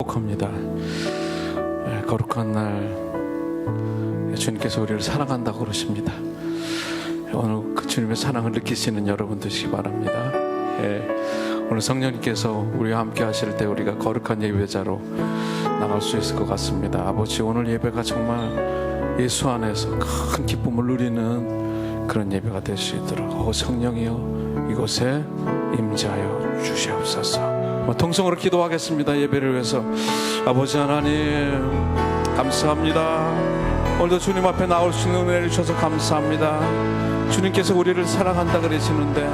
합니다. 거룩한 날 주님께서 우리를 사랑한다고 그러십니다. 오늘 그 주님의 사랑을 느낄 수 있는 여러분 되시기 바랍니다. 오늘 성령님께서 우리와 함께 하실 때 우리가 거룩한 예배자로 나갈 수 있을 것 같습니다. 아버지, 오늘 예배가 정말 예수 안에서 큰 기쁨을 누리는 그런 예배가 될 수 있도록 성령이여 이곳에 임재하여 주시옵소서. 통성으로 기도하겠습니다. 예배를 위해서. 아버지 하나님 감사합니다. 오늘도 주님 앞에 나올 수 있는 은혜를 주셔서 감사합니다. 주님께서 우리를 사랑한다 그러시는데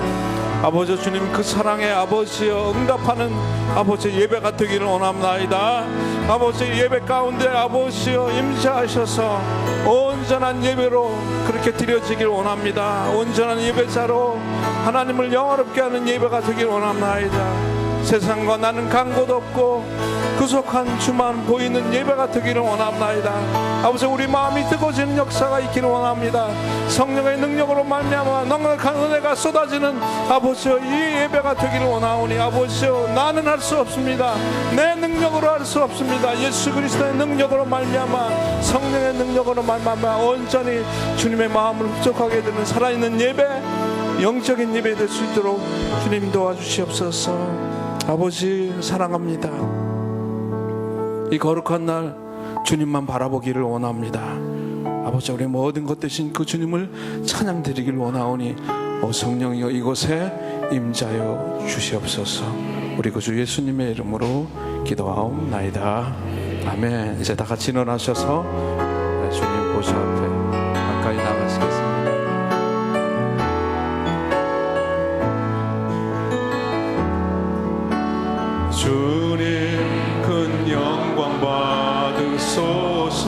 아버지, 주님 그 사랑에 아버지여 응답하는 아버지 예배가 되기를 원합나이다. 아버지 예배 가운데 아버지여 임재하셔서 온전한 예배로 그렇게 드려지길 원합니다. 온전한 예배자로 하나님을 영화롭게 하는 예배가 되길 원합나이다. 세상과 나는 간 곳 없고 구속한 주만 보이는 예배가 되기를 원합나이다. 아버지, 우리 마음이 뜨거워지는 역사가 있기를 원합니다. 성령의 능력으로 말미암아 넉넉한 은혜가 쏟아지는 아버지여 이 예배가 되기를 원하오니 아버지여 나는 할 수 없습니다. 내 능력으로 할 수 없습니다. 예수 그리스도의 능력으로 말미암아 성령의 능력으로 말미암아 온전히 주님의 마음을 흡족하게 되는 살아있는 예배, 영적인 예배 될 수 있도록 주님 도와주시옵소서. 아버지 사랑합니다. 이 거룩한 날 주님만 바라보기를 원합니다. 아버지, 우리 모든 것 대신 그 주님을 찬양드리기를 원하오니 성령이여 이곳에 임자여 주시옵소서. 우리 구주 예수님의 이름으로 기도하옵나이다. 아멘. 이제 다 같이 일어나셔서 주님 보좌 앞에 가까이 나가시겠습니다. 주님 큰 영광 받으소서.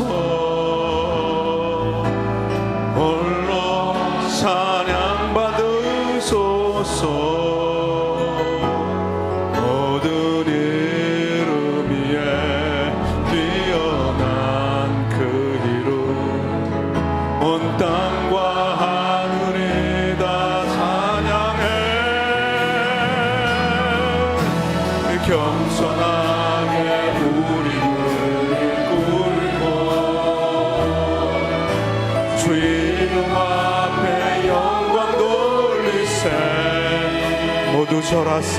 홀로 찬양 받으소서. 모든 이름 위에 뛰어난 그 이름 온 땅과 하늘이 다 찬양해. 겸손하게 우리를 꿇고 주 이름 앞에 영광 돌리세. 모두 절하세.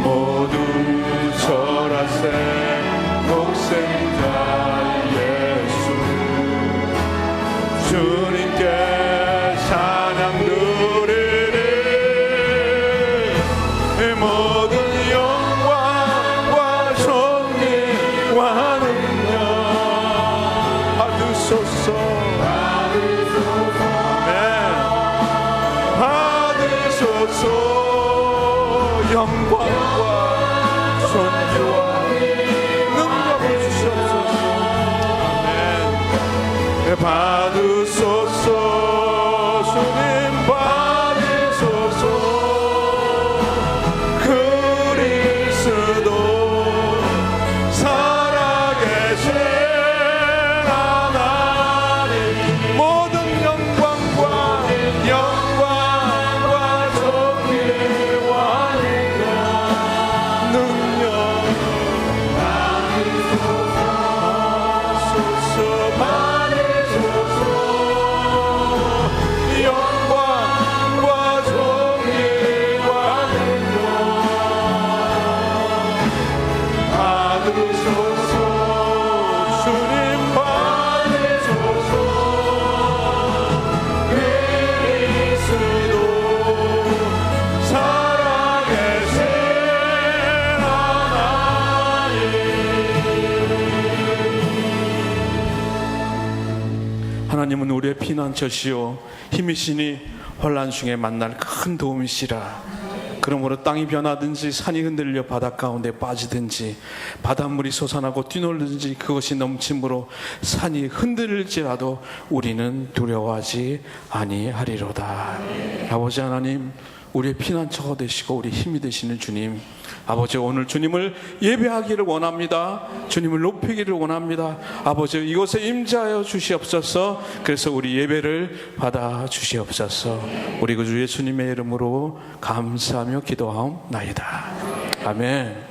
모두 절하세. 독생자 예수 주님께 찬양 드리리. 모든 받으소서. 받으소서. 영광과 존귀와 능력을 주시옵소서. 아멘. 받으소서. 주님 받으소서. 그리스도 살아계신 하나님은 우리의 피난처시오 힘이시니 환난 중에 만날 큰 도움이시라. 그러므로 땅이 변하든지 산이 흔들려 바닷 가운데 빠지든지 바닷물이 솟아나고 뛰놀든지 그것이 넘침으로 산이 흔들릴지라도 우리는 두려워하지 아니하리로다. 아버지 하나님, 우리의 피난처가 되시고 우리 힘이 되시는 주님, 아버지 오늘 주님을 예배하기를 원합니다. 주님을 높이기를 원합니다. 아버지 이곳에 임재하여 주시옵소서. 그래서 우리 예배를 받아 주시옵소서. 우리 구주 예수님의 이름으로 감사하며 기도하옵나이다. 아멘.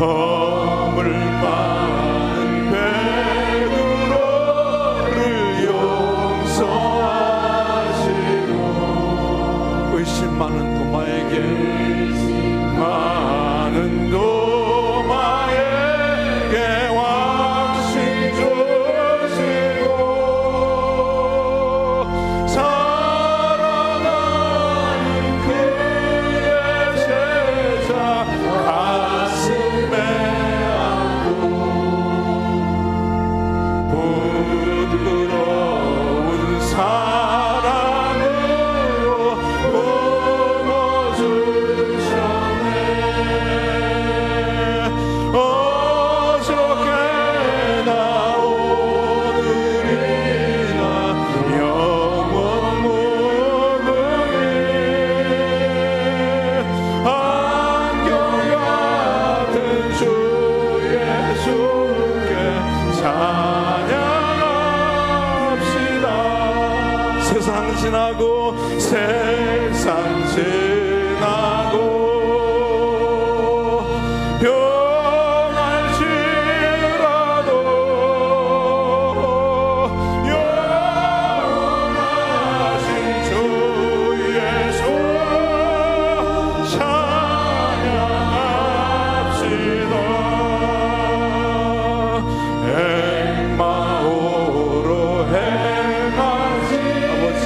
허물 많은 베드로를 용서하시고 의심 많은 도마에게 왕신 주시고 사랑하는 그의 제자 가슴에 안고 부드러운 사랑으로 품어주셨네. 어저께나 오늘이나 영원 무궁히 한결같은 주 예수께 찬양합시다. 세상 지나고 세상 지나고 변할지라도 영원하신 주 예수 찬양합시다. 엠마오로 행하신 아버지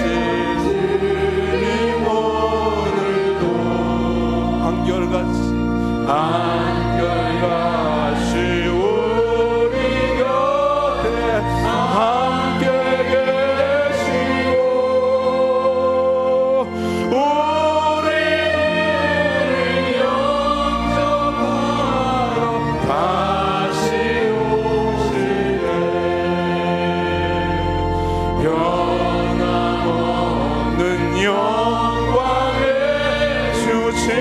주님 오늘도 한결같이 우리 곁에 함께 계시고 우리를 영접하러 다시 오시네. 변함없는 영광의 주님의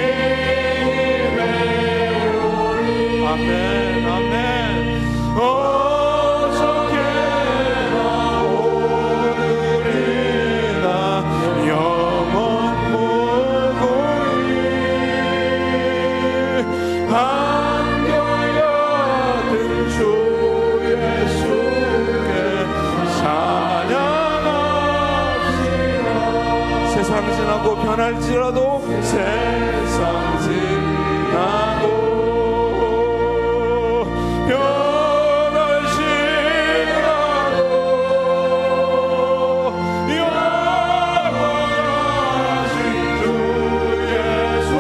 아멘 아멘. 어저께나 오늘이나 영원 무궁히 한결같은 주 예수께 찬양합시다. 세상 지나고 변할지라도 세상 지나고 변할지라도 영원하신 주 예수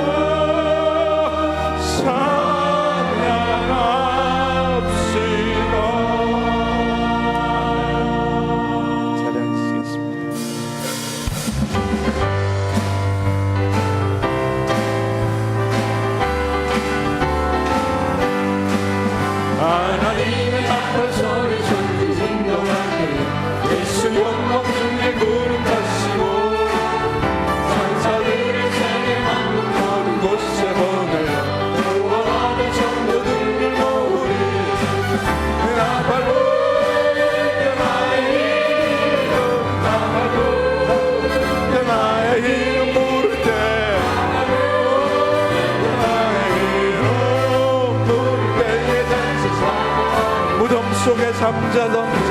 찬양합시다. 자리 앉으시겠습니다. 하나님의 나팔 소리 전국 진동하네. 예수 영광 중에 구름 타시고 천사들의 세계 만국 모든 곳에 보내어 구원하는 성도들을 모으리. 나팔 부를 때 나의 이름 나팔 부를 때 나의 이름 부를 때 나의 이름 부를 때에 무덤 속에 잠자던 자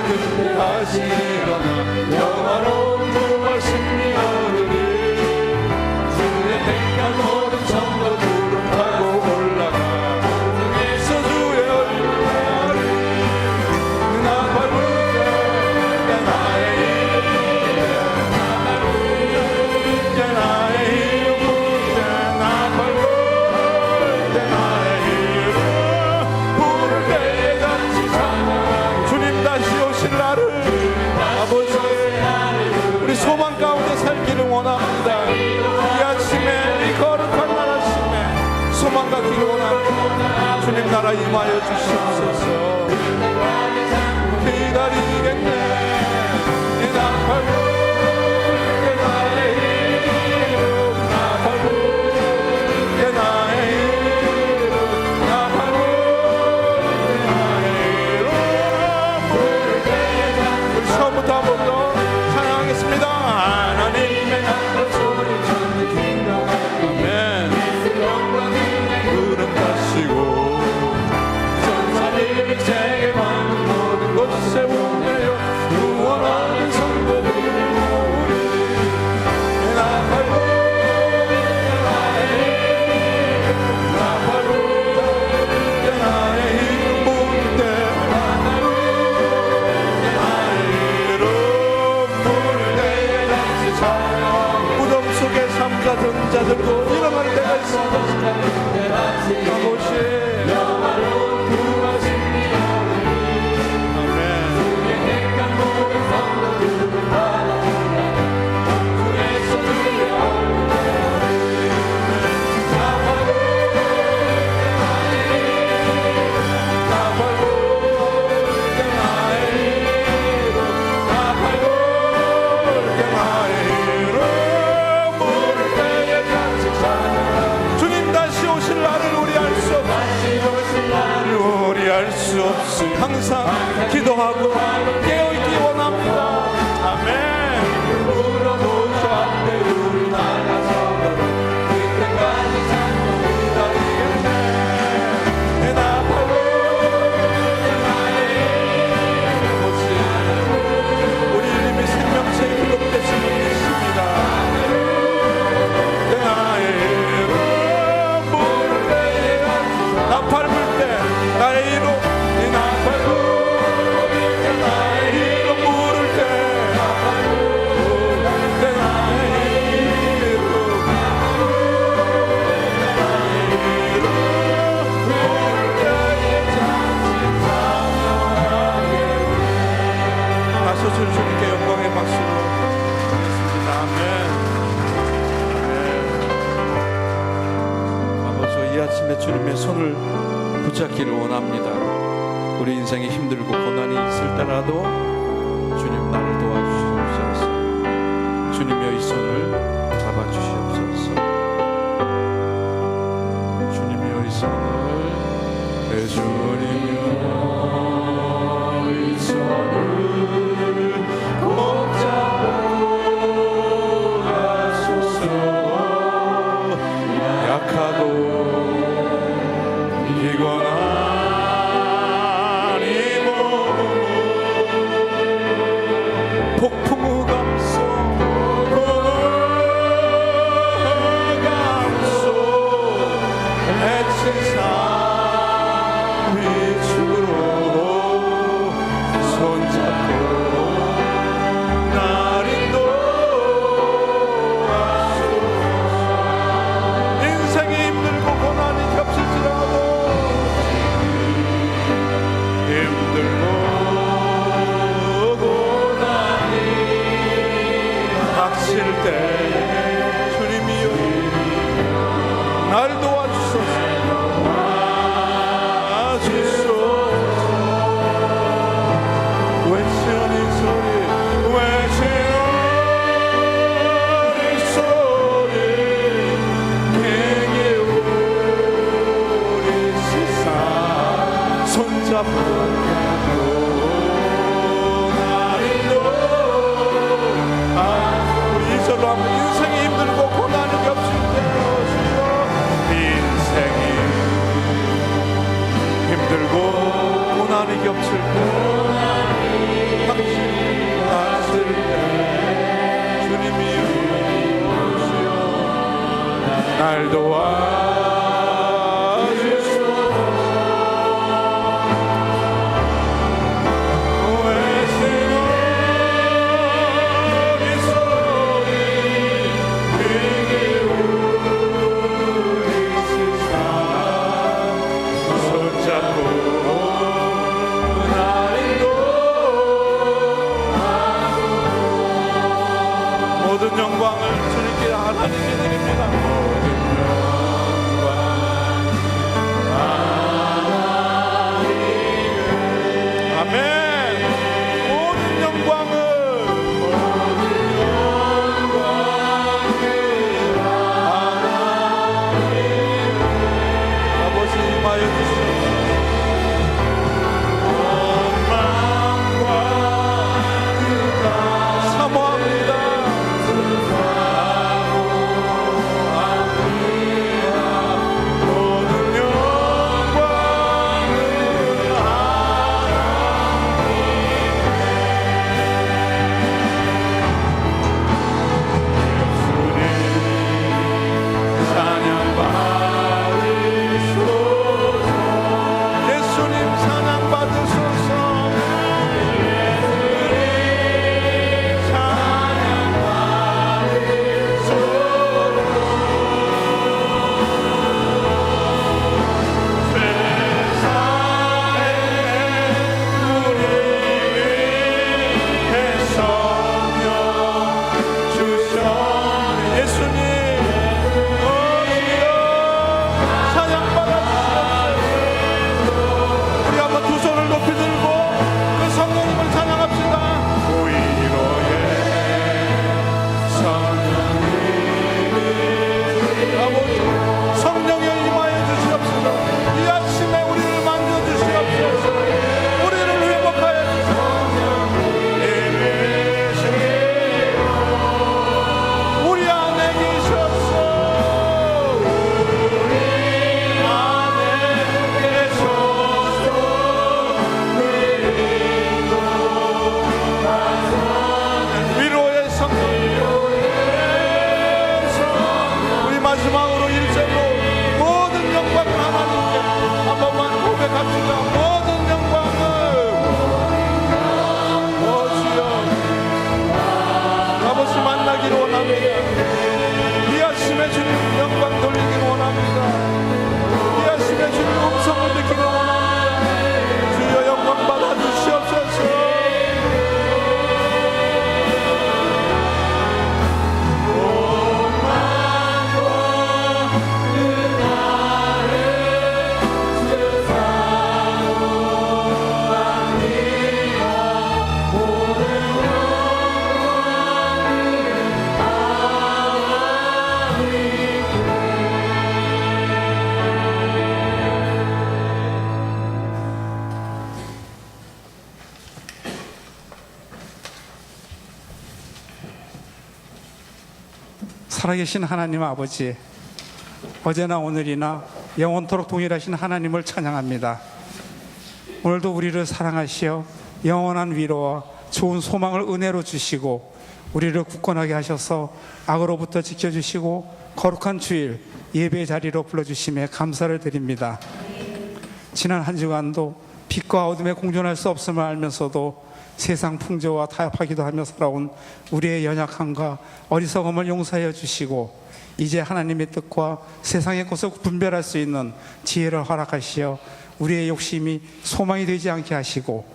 그대하시거나 영화로운 부활 승리 오르리. 주의 택한 모든 성도 구름 타고 올라가 공중에서 주의 얼굴을 나팔 부를 때 나의 이름 나팔 부를 때 나의 이름 부를 때 나팔 부를 때 나의 이름 부를 때에 같이 찬양하고 주님 다시 오실 날을 아버지 우리 소망 가운데 살기를 원합니다. 이 아침에 이 거룩한 날 아침에 소망 갖기를 원합니다. 주님 나라 임하여 주시옵소서. 기다리겠네. 이 나팔 부를 때 나의 이름 나팔 부를 때 나의 이름 나팔 부를 때 나의 이름 부를 때에 우리 처음부터 한 번 더 찬양하겠습니다. 하나님의 나팔 소리 전해 긴장하며 아멘. 구름 항상 기도하고 깨어있기 원합니다. 아멘. 물어보죠 앞에 우리 나가서 그때까지 찬송 기다리겠네. 내 나팔로 우리 이름이 생명체에 기록되신 분이십니다. 내 나의 이름 부를 때 나팔 불 때 나의 이름 이 나팔 불 나의 이름 부를 때 내 나의 이름 나서서 주님께 영광의 박수로 드리겠습니다. 아멘. 아버지, 이 아침에 주님의 손을 붙잡기를 원합니다. 우리 인생이 힘들고 고난이 있을 때라도 주님 나를 도와주시옵소서. 주님의 이 손을 잡아주시옵소서. 주님의 이 손을 주님의 이 손을 꼭 잡고 가소서. 약하고 피곤한 이 몸 폭풍우 감소 감소 해친 산 위축으로 손잡고 날 인도하소서. 인생이 힘들고 고난이 겹칠지라도 힘들고 고난이 닥칠 때 주님이여 날 도와주소서. 외치는 이 소리 외치는 이 소리 내게 우리 세상 손잡고 우리 이절로 한번 인생이 힘들고 고난이 겹칠 때 인생이 힘들고 고난이 겹칠 때 당신이 나설 때 주님이 오시어 날 도와주소서. 모든 영광을 주님께 하나님께 드립니다. 모든 영광 살아계신 하나님 아버지, 어제나 오늘이나 영원토록 동일하신 하나님을 찬양합니다. 오늘도 우리를 사랑하시어 영원한 위로와 좋은 소망을 은혜로 주시고 우리를 굳건하게 하셔서 악으로부터 지켜주시고 거룩한 주일 예배의 자리로 불러주심에 감사를 드립니다. 지난 한 주간도 빛과 어둠에 공존할 수 없음을 알면서도 세상 풍조와 타협하기도 하며 살아온 우리의 연약함과 어리석음을 용서하여 주시고 이제 하나님의 뜻과 세상의 것을 분별할 수 있는 지혜를 허락하시어 우리의 욕심이 소망이 되지 않게 하시고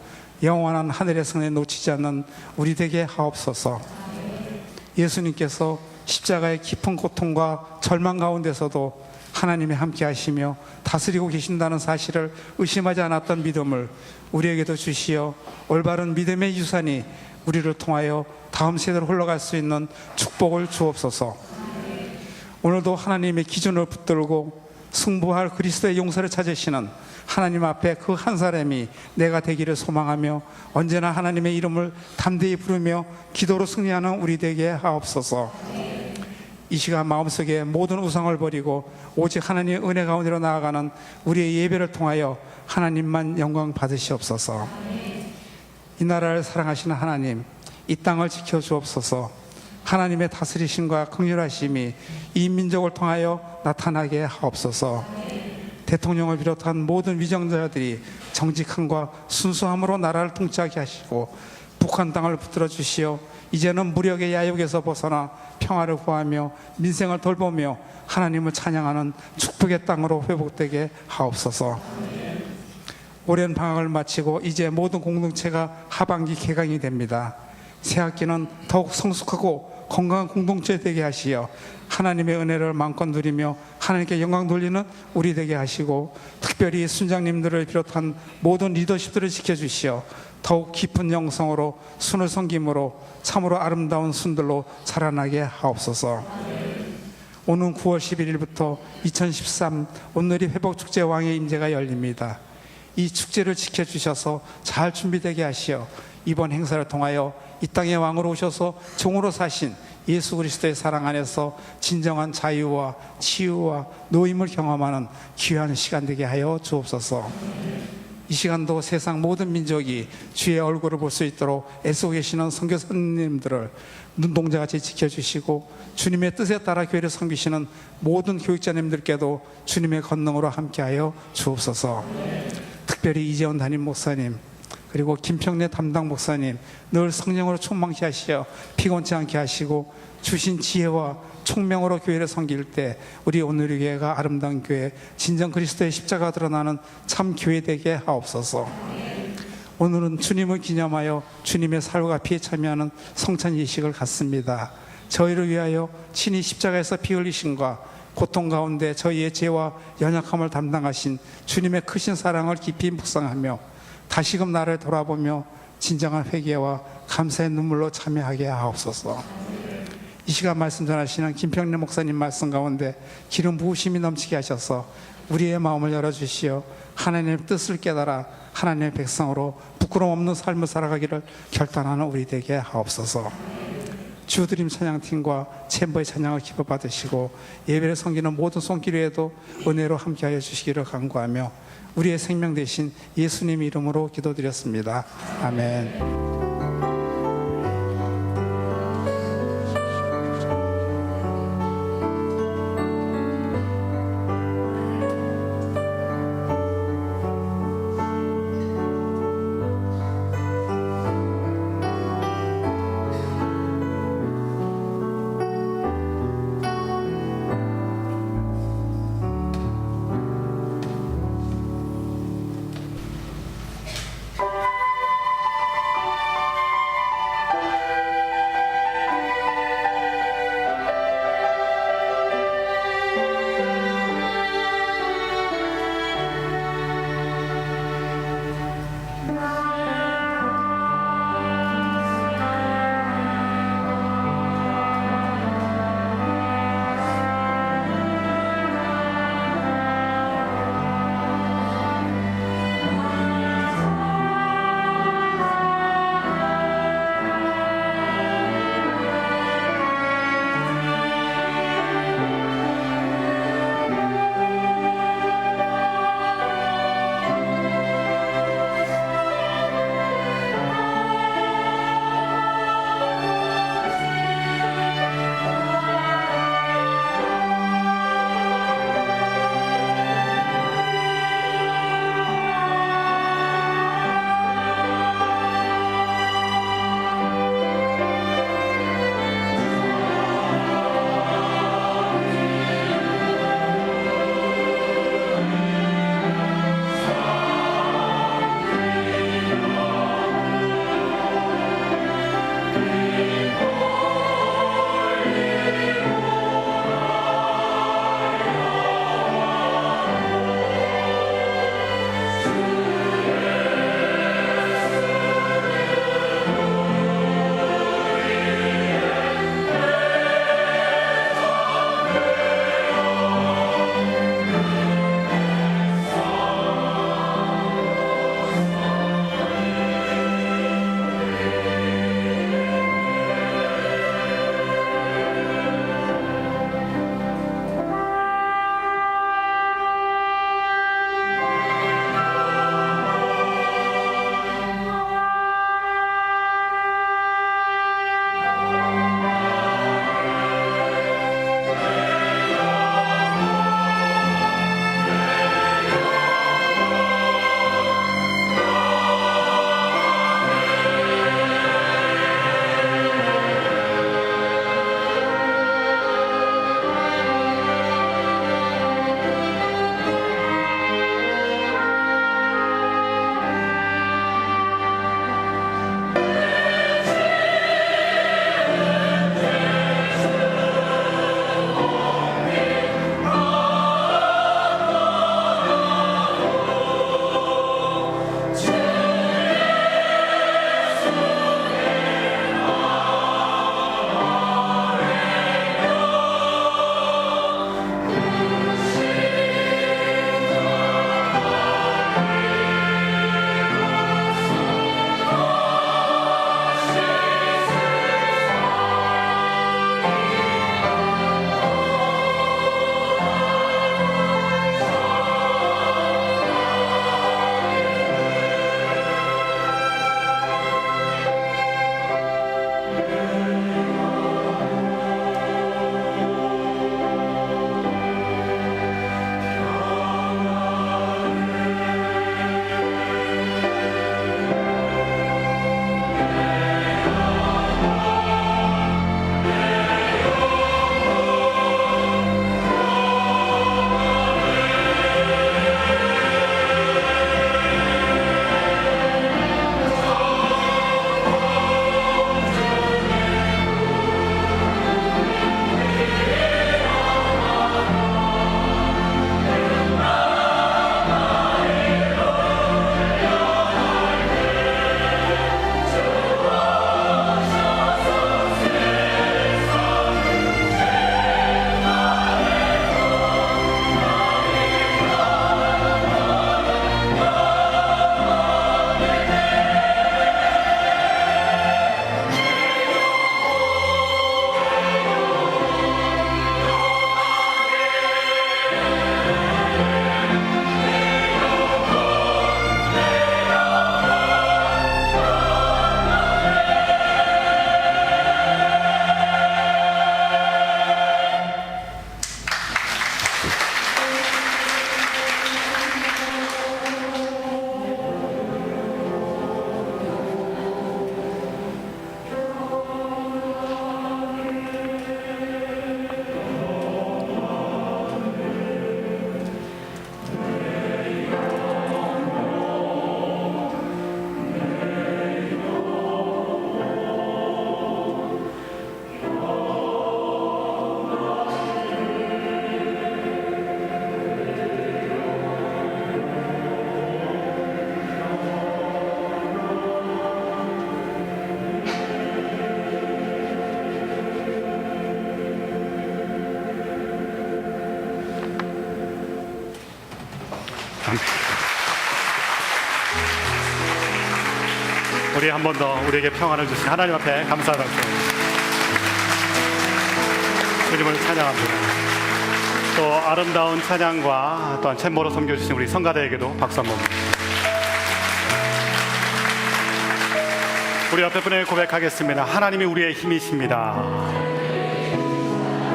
영원한 하늘의 성에 놓치지 않는 우리 되게 하옵소서. 예수님께서 십자가의 깊은 고통과 절망 가운데서도 하나님이 함께 하시며 다스리고 계신다는 사실을 의심하지 않았던 믿음을 우리에게도 주시어 올바른 믿음의 유산이 우리를 통하여 다음 세대로 흘러갈 수 있는 축복을 주옵소서. 오늘도 하나님의 기준을 붙들고 승부할 그리스도의 용서를 찾으시는 하나님 앞에 그 한 사람이 내가 되기를 소망하며 언제나 하나님의 이름을 담대히 부르며 기도로 승리하는 우리 되게 하옵소서. 이 시간 마음속에 모든 우상을 버리고 오직 하나님의 은혜 가운데로 나아가는 우리의 예배를 통하여 하나님만 영광 받으시옵소서. 이 나라를 사랑하시는 하나님, 이 땅을 지켜주옵소서. 하나님의 다스리심과 긍휼하심이 이 민족을 통하여 나타나게 하옵소서. 대통령을 비롯한 모든 위정자들이 정직함과 순수함으로 나라를 통치하게 하시고 북한 땅을 붙들어 주시어 이제는 무력의 야욕에서 벗어나 평화를 구하며 민생을 돌보며 하나님을 찬양하는 축복의 땅으로 회복되게 하옵소서. 오랜 방학을 마치고 이제 모든 공동체가 하반기 개강이 됩니다. 새 학기는 더욱 성숙하고 건강한 공동체 되게 하시어 하나님의 은혜를 마음껏 누리며 하나님께 영광 돌리는 우리 되게 하시고 특별히 순장님들을 비롯한 모든 리더십들을 지켜주시어 더욱 깊은 영성으로 순을 섬김으로 참으로 아름다운 순들로 자라나게 하옵소서. 오는 9월 11일부터 2013 온누리 회복축제 왕의 임재가 열립니다. 이 축제를 지켜주셔서 잘 준비되게 하시어 이번 행사를 통하여 이 땅의 왕으로 오셔서 종으로 사신 예수 그리스도의 사랑 안에서 진정한 자유와 치유와 노임을 경험하는 귀한 시간 되게 하여 주옵소서. 이 시간도 세상 모든 민족이 주의 얼굴을 볼 수 있도록 애쓰고 계시는 선교사님들을 눈동자같이 지켜주시고 주님의 뜻에 따라 교회를 섬기시는 모든 교육자님들께도 주님의 권능으로 함께하여 주옵소서. 특별히 이재원 담임 목사님 그리고 김평래 담당 목사님 늘 성령으로 충만케 하시어 피곤치 않게 하시고 주신 지혜와 총명으로 교회를 섬길 때 우리 오늘의 교회가 아름다운 교회 진정 그리스도의 십자가가 드러나는 참 교회 되게 하옵소서. 오늘은 주님을 기념하여 주님의 살과 피에 참여하는 성찬 예식을 갖습니다. 저희를 위하여 친히 십자가에서 피 흘리심과 고통 가운데 저희의 죄와 연약함을 담당하신 주님의 크신 사랑을 깊이 묵상하며 다시금 나를 돌아보며 진정한 회개와 감사의 눈물로 참여하게 하옵소서. 이 시간 말씀 전하시는 김평래 목사님 말씀 가운데 기름 부으심이 넘치게 하셔서 우리의 마음을 열어주시어 하나님의 뜻을 깨달아 하나님의 백성으로 부끄러움 없는 삶을 살아가기를 결단하는 우리 되게 하옵소서. 주드림 찬양팀과 챔버의 찬양을 기뻐 받으시고 예배를 섬기는 모든 손길에도 은혜로 함께하여 주시기를 간구하며 우리의 생명 되신 예수님 이름으로 기도드렸습니다. 아멘. 우리 한 번 더 우리에게 평안을 주신 하나님 앞에 감사의 박수 주님을 찬양합니다. 또 아름다운 찬양과 또한 챔버로 섬겨주신 우리 성가대에게도 박수 한번. 우리 옆에 분에 고백하겠습니다. 하나님이 우리의 힘이십니다.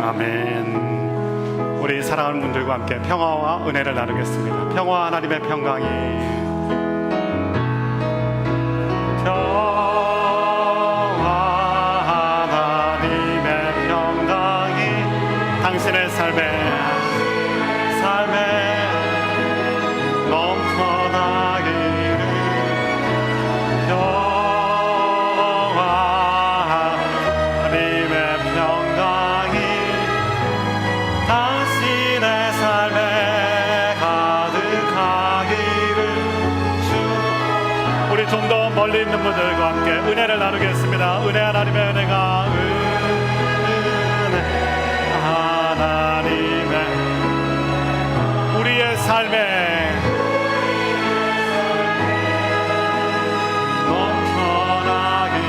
아멘. 우리 사랑하는 분들과 함께 평화와 은혜를 나누겠습니다. 평화 하나님의 평강이 당신의 삶에 넘쳐나기를 하나님의 평강이 당신의 삶에 가득하기를 우리 좀 더 멀리 있는 분들과 함께 은혜를 나누겠습니다. 은혜 하나님의 은혜가 하나님의 우리의 삶에 넘쳐나기를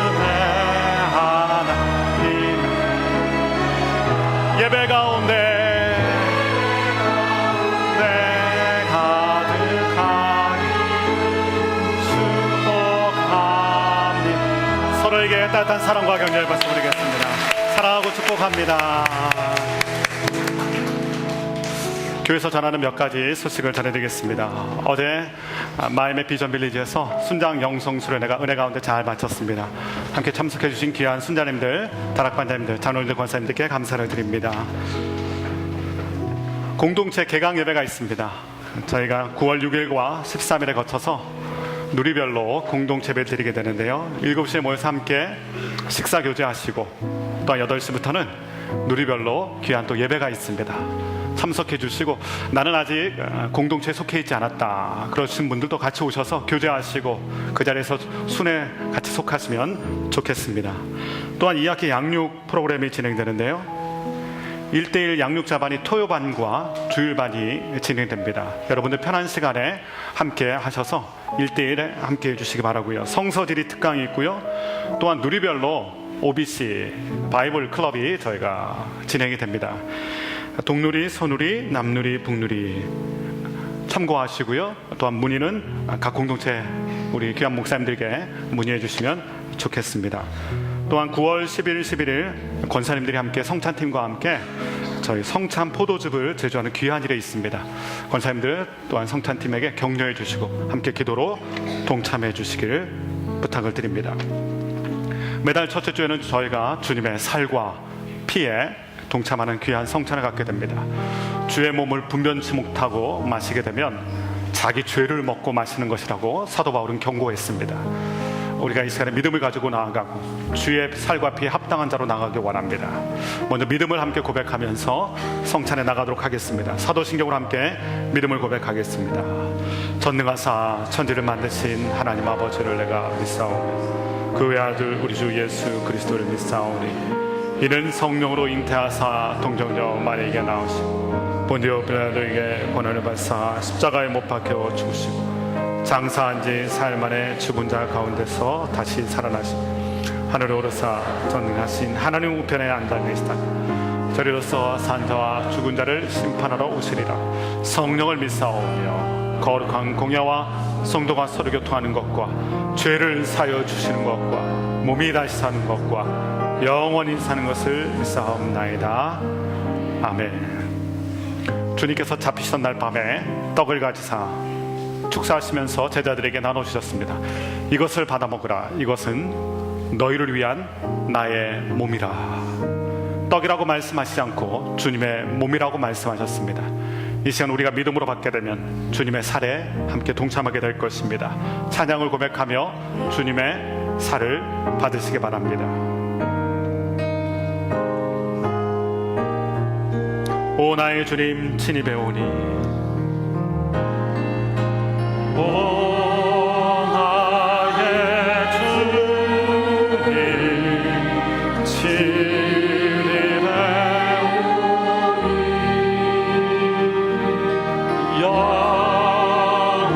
은혜 하나님 예배 가운데 서로에게 따뜻한 사랑과 격려의 박수 드리겠습니다. 사랑하고 축복합니다. 교회에서 전하는 몇 가지 소식을 전해드리겠습니다. 어제 마임의 비전 빌리지에서 순장 영성 수련회가 은혜 가운데 잘 마쳤습니다. 함께 참석해주신 귀한 순자님들, 다락반장님들, 장로님들, 권사님들께 감사를 드립니다. 공동체 개강 예배가 있습니다. 저희가 9월 6일과 13일에 거쳐서 누리별로 공동체 예배를 드리게 되는데요. 7시에 모여서 함께 식사 교제하시고 또 8시부터는 누리별로 귀한 또 예배가 있습니다. 참석해 주시고 나는 아직 공동체에 속해 있지 않았다 그러신 분들도 같이 오셔서 교제하시고 그 자리에서 순회 같이 속하시면 좋겠습니다. 또한 2학기 양육 프로그램이 진행되는데요. 1:1 양육 자반이 토요반과 주일반이 진행됩니다. 여러분들 편한 시간에 함께 하셔서 1:1에 함께 해주시기 바라고요. 성서지리 특강이 있고요. 또한 누리별로 OBC 바이블 클럽이 저희가 진행이 됩니다. 동누리, 소누리, 남누리, 북누리 참고하시고요. 또한 문의는 각 공동체 우리 귀한 목사님들께 문의해 주시면 좋겠습니다. 또한 9월 10일, 11일 권사님들이 함께 성찬팀과 함께 저희 성찬 포도즙을 제조하는 귀한 일에 있습니다. 권사님들 또한 성찬팀에게 격려해 주시고 함께 기도로 동참해 주시기를 부탁을 드립니다. 매달 첫째 주에는 저희가 주님의 살과 피에 동참하는 귀한 성찬을 갖게 됩니다. 주의 몸을 분변치 못하고 마시게 되면 자기 죄를 먹고 마시는 것이라고 사도 바울은 경고했습니다. 우리가 이 시간에 믿음을 가지고 나아가고 주의 살과 피에 합당한 자로 나가길 원합니다. 먼저 믿음을 함께 고백하면서 성찬에 나가도록 하겠습니다. 사도신경으로 함께 믿음을 고백하겠습니다. 전능하사 천지를 만드신 하나님 아버지를 내가 믿사오니 그 외아들 우리 주 예수 그리스도를 믿사오니 이는 성령으로 잉태하사 동정녀 마리에게 나오시고 본디오 빌라도에게 고난을 받사 십자가에 못 박혀 죽으시고 장사한 지 사흘 만에 죽은 자 가운데서 다시 살아나시고 하늘에 오르사 전능하신 하나님 우편에 앉아 계시다. 저리로서 산 자와 죽은 자를 심판하러 오시리라. 성령을 믿사오며 거룩한 공야와 성도가 서로 교통하는 것과 죄를 사여 주시는 것과 몸이 다시 사는 것과 영원히 사는 것을 믿사옵나이다. 아멘. 주님께서 잡히시던 날 밤에 떡을 가지사 축사하시면서 제자들에게 나눠주셨습니다. 이것을 받아 먹으라. 이것은 너희를 위한 나의 몸이라. 떡이라고 말씀하시지 않고 주님의 몸이라고 말씀하셨습니다. 이 시간 우리가 믿음으로 받게 되면 주님의 살에 함께 동참하게 될 것입니다. 찬양을 고백하며 주님의 살을 받으시기 바랍니다. 오 나의 주님 친히 배우니 오 나의 주님 친히 배우니 영원히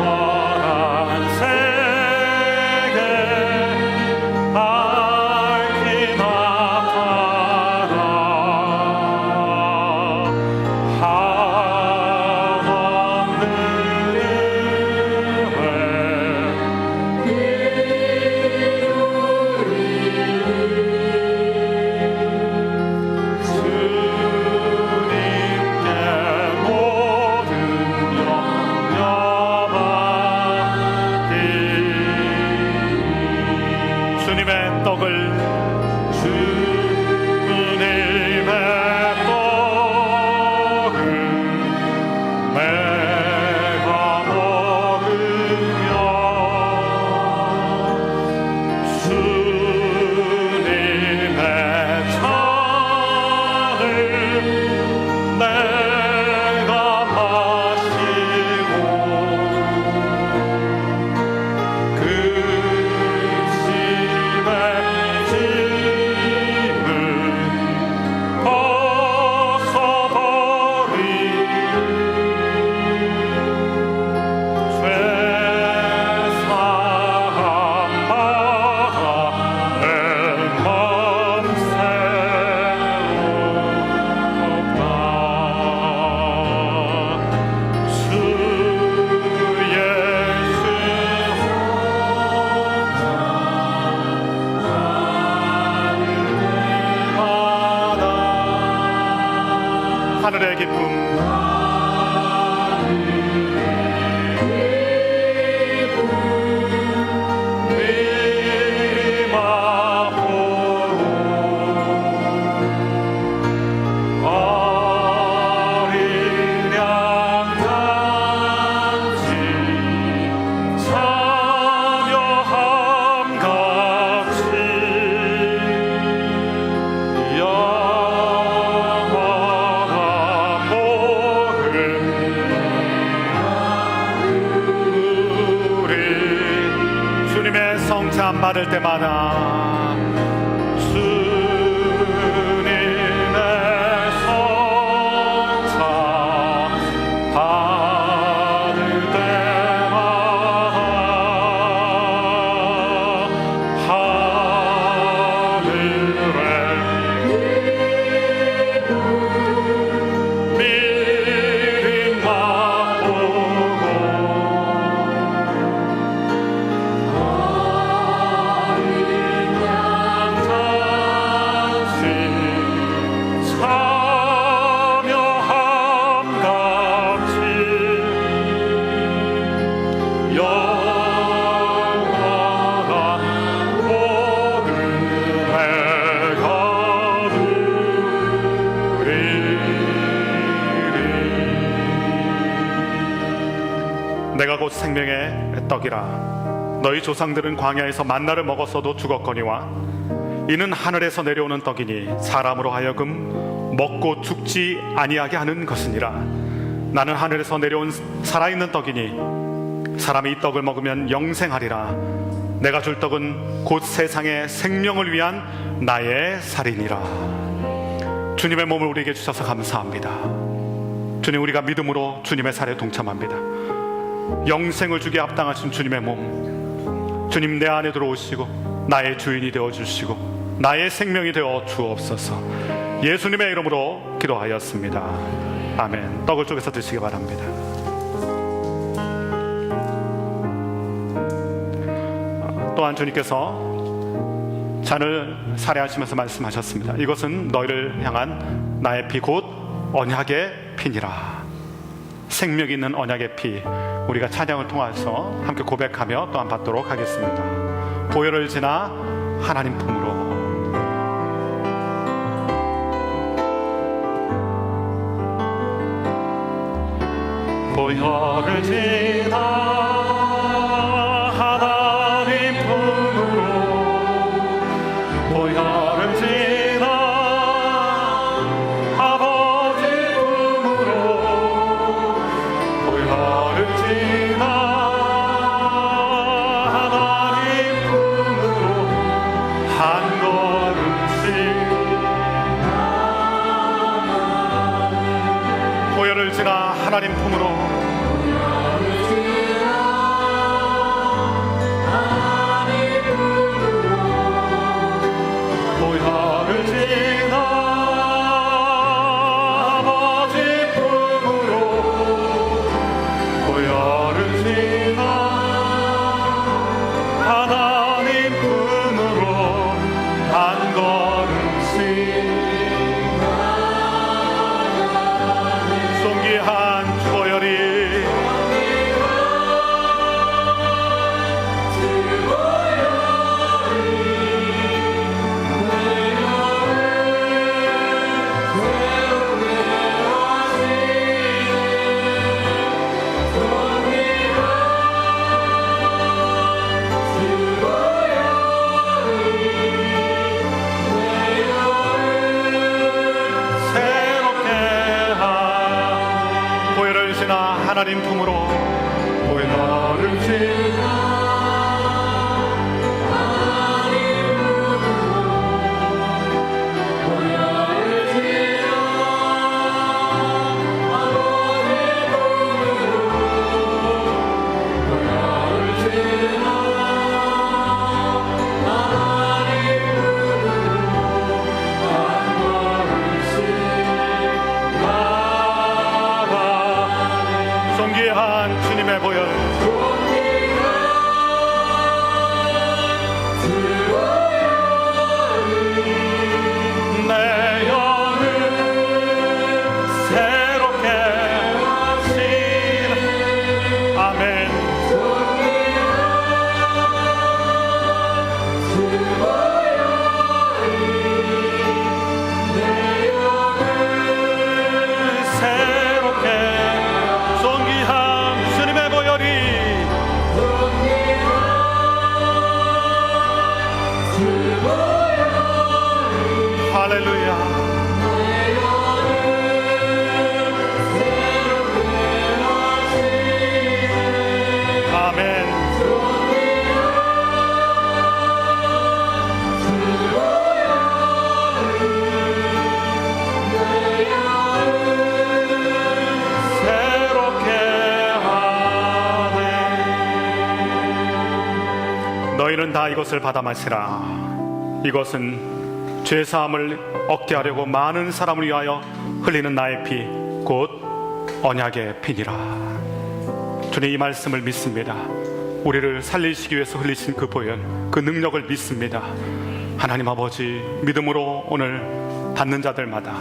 성찬 받을 때마다 주님의 성찬 받을 때마다 하늘에 미리 맛보고 내가 곧 생명의 떡이라. 너희 조상들은 광야에서 만나를 먹었어도 죽었거니와 이는 하늘에서 내려오는 떡이니 사람으로 하여금 먹고 죽지 아니하게 하는 것이니라. 나는 하늘에서 내려온 살아있는 떡이니 사람이 이 떡을 먹으면 영생하리라. 내가 줄 떡은 곧 세상의 생명을 위한 나의 살이니라. 주님의 몸을 우리에게 주셔서 감사합니다. 주님, 우리가 믿음으로 주님의 살에 동참합니다. 영생을 주기에 합당하신 주님의 몸, 주님 내 안에 들어오시고 나의 주인이 되어주시고 나의 생명이 되어 주옵소서. 예수님의 이름으로 기도하였습니다. 아멘. 떡을 쪼개서 드시기 바랍니다. 또한 주님께서 잔을 살해하시면서 말씀하셨습니다. 이것은 너희를 향한 나의 피 곧 언약의 피니라. 생명 있는 언약의 피, 우리가 찬양을 통해서 함께 고백하며 또한 받도록 하겠습니다. 보혈을 지나 하나님 품으로. 보혈을 지나 하나님 품으로. 보혈을 지나 아버지 품으로. 보혈을 지나 하나님 품으로 한 걸음씩. 보혈을 지나 하나님 품으로. 하나님 품으로. 보혈을 지나 하나님 품으로. 보혈을 지나 아버지 품으로. 보혈을 지나 하나님 품으로 한 걸음씩 존귀한 주님의 보혈. 내 영을 새롭게 다 이것을 받아 마시라. 이것은 죄사함을 얻게 하려고 많은 사람을 위하여 흘리는 나의 피, 곧 언약의 피니라. 주님, 이 말씀을 믿습니다. 우리를 살리시기 위해서 흘리신 그 보혈, 그 능력을 믿습니다. 하나님 아버지, 믿음으로 오늘 받는 자들마다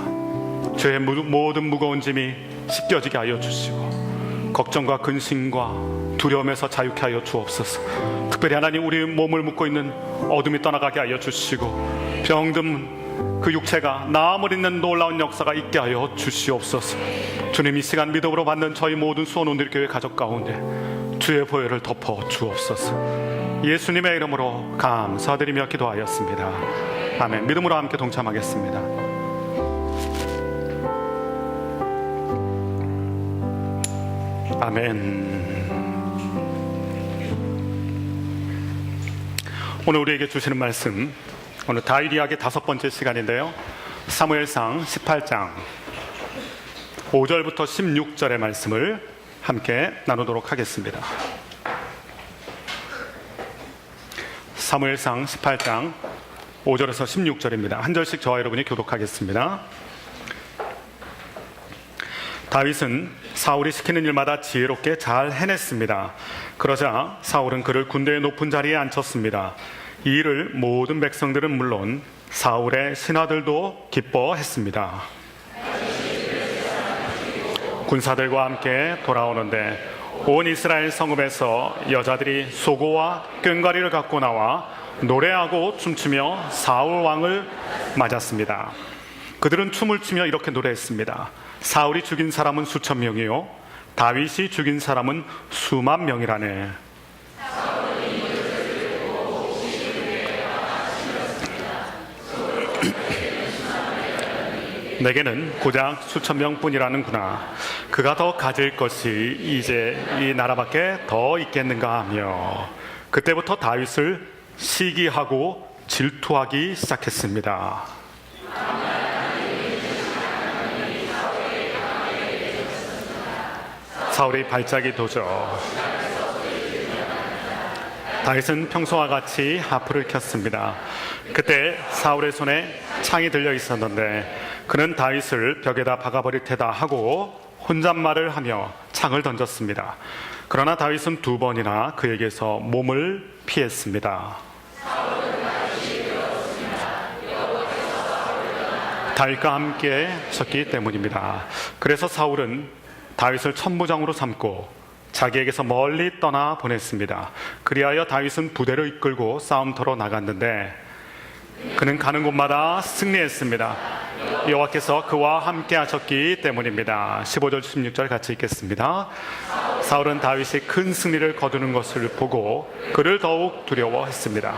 죄의 모든 무거운 짐이 씻겨지게 하여 주시고, 걱정과 근심과 두려움에서 자유케 하여 주옵소서. 특별히 하나님, 우리 몸을 묶고 있는 어둠이 떠나가게 하여 주시고, 병든 그 육체가 나음을 잇는 놀라운 역사가 있게 하여 주시옵소서. 주님, 이 시간 믿음으로 받는 저희 모든 수원원들 교회 가족 가운데 주의 보혈을 덮어 주옵소서. 예수님의 이름으로 감사드리며 기도하였습니다. 아멘. 믿음으로 함께 동참하겠습니다. 아멘. 오늘 우리에게 주시는 말씀, 오늘 다윗 이야기 5번째 시간인데요, 사무엘상 18장 5절부터 16절의 말씀을 함께 나누도록 하겠습니다. 사무엘상 18장 5절에서 16절입니다. 한 절씩 저와 여러분이 교독하겠습니다. 다윗은 사울이 시키는 일마다 지혜롭게 잘 해냈습니다. 그러자 사울은 그를 군대의 높은 자리에 앉혔습니다. 이 일을 모든 백성들은 물론 사울의 신하들도 기뻐했습니다. 군사들과 함께 돌아오는데 온 이스라엘 성읍에서 여자들이 소고와 꽹과리를 갖고 나와 노래하고 춤추며 사울 왕을 맞았습니다. 그들은 춤을 추며 이렇게 노래했습니다. 사울이 죽인 사람은 수천 명이요 다윗이 죽인 사람은 수만 명이라네. 내게는 고작 수천 명뿐이라는구나. 그가 더 가질 것이 이제 이 나라밖에 더 있겠는가 하며 그때부터 다윗을 시기하고 질투하기 시작했습니다. 사울의 발작이 도져 다윗은 평소와 같이 하프를 켰습니다. 그때 사울의 손에 창이 들려 있었는데 그는 다윗을 벽에다 박아버릴 테다 하고 혼잣말을 하며 창을 던졌습니다. 그러나 다윗은 2번이나 그에게서 몸을 피했습니다. 다윗과 함께 섰기 때문입니다. 그래서 사울은 다윗을 천부장으로 삼고 자기에게서 멀리 떠나 보냈습니다. 그리하여 다윗은 부대를 이끌고 싸움터로 나갔는데 그는 가는 곳마다 승리했습니다. 여호와께서 그와 함께 하셨기 때문입니다. 15절 16절 같이 읽겠습니다. 사울은 다윗이 큰 승리를 거두는 것을 보고 그를 더욱 두려워했습니다.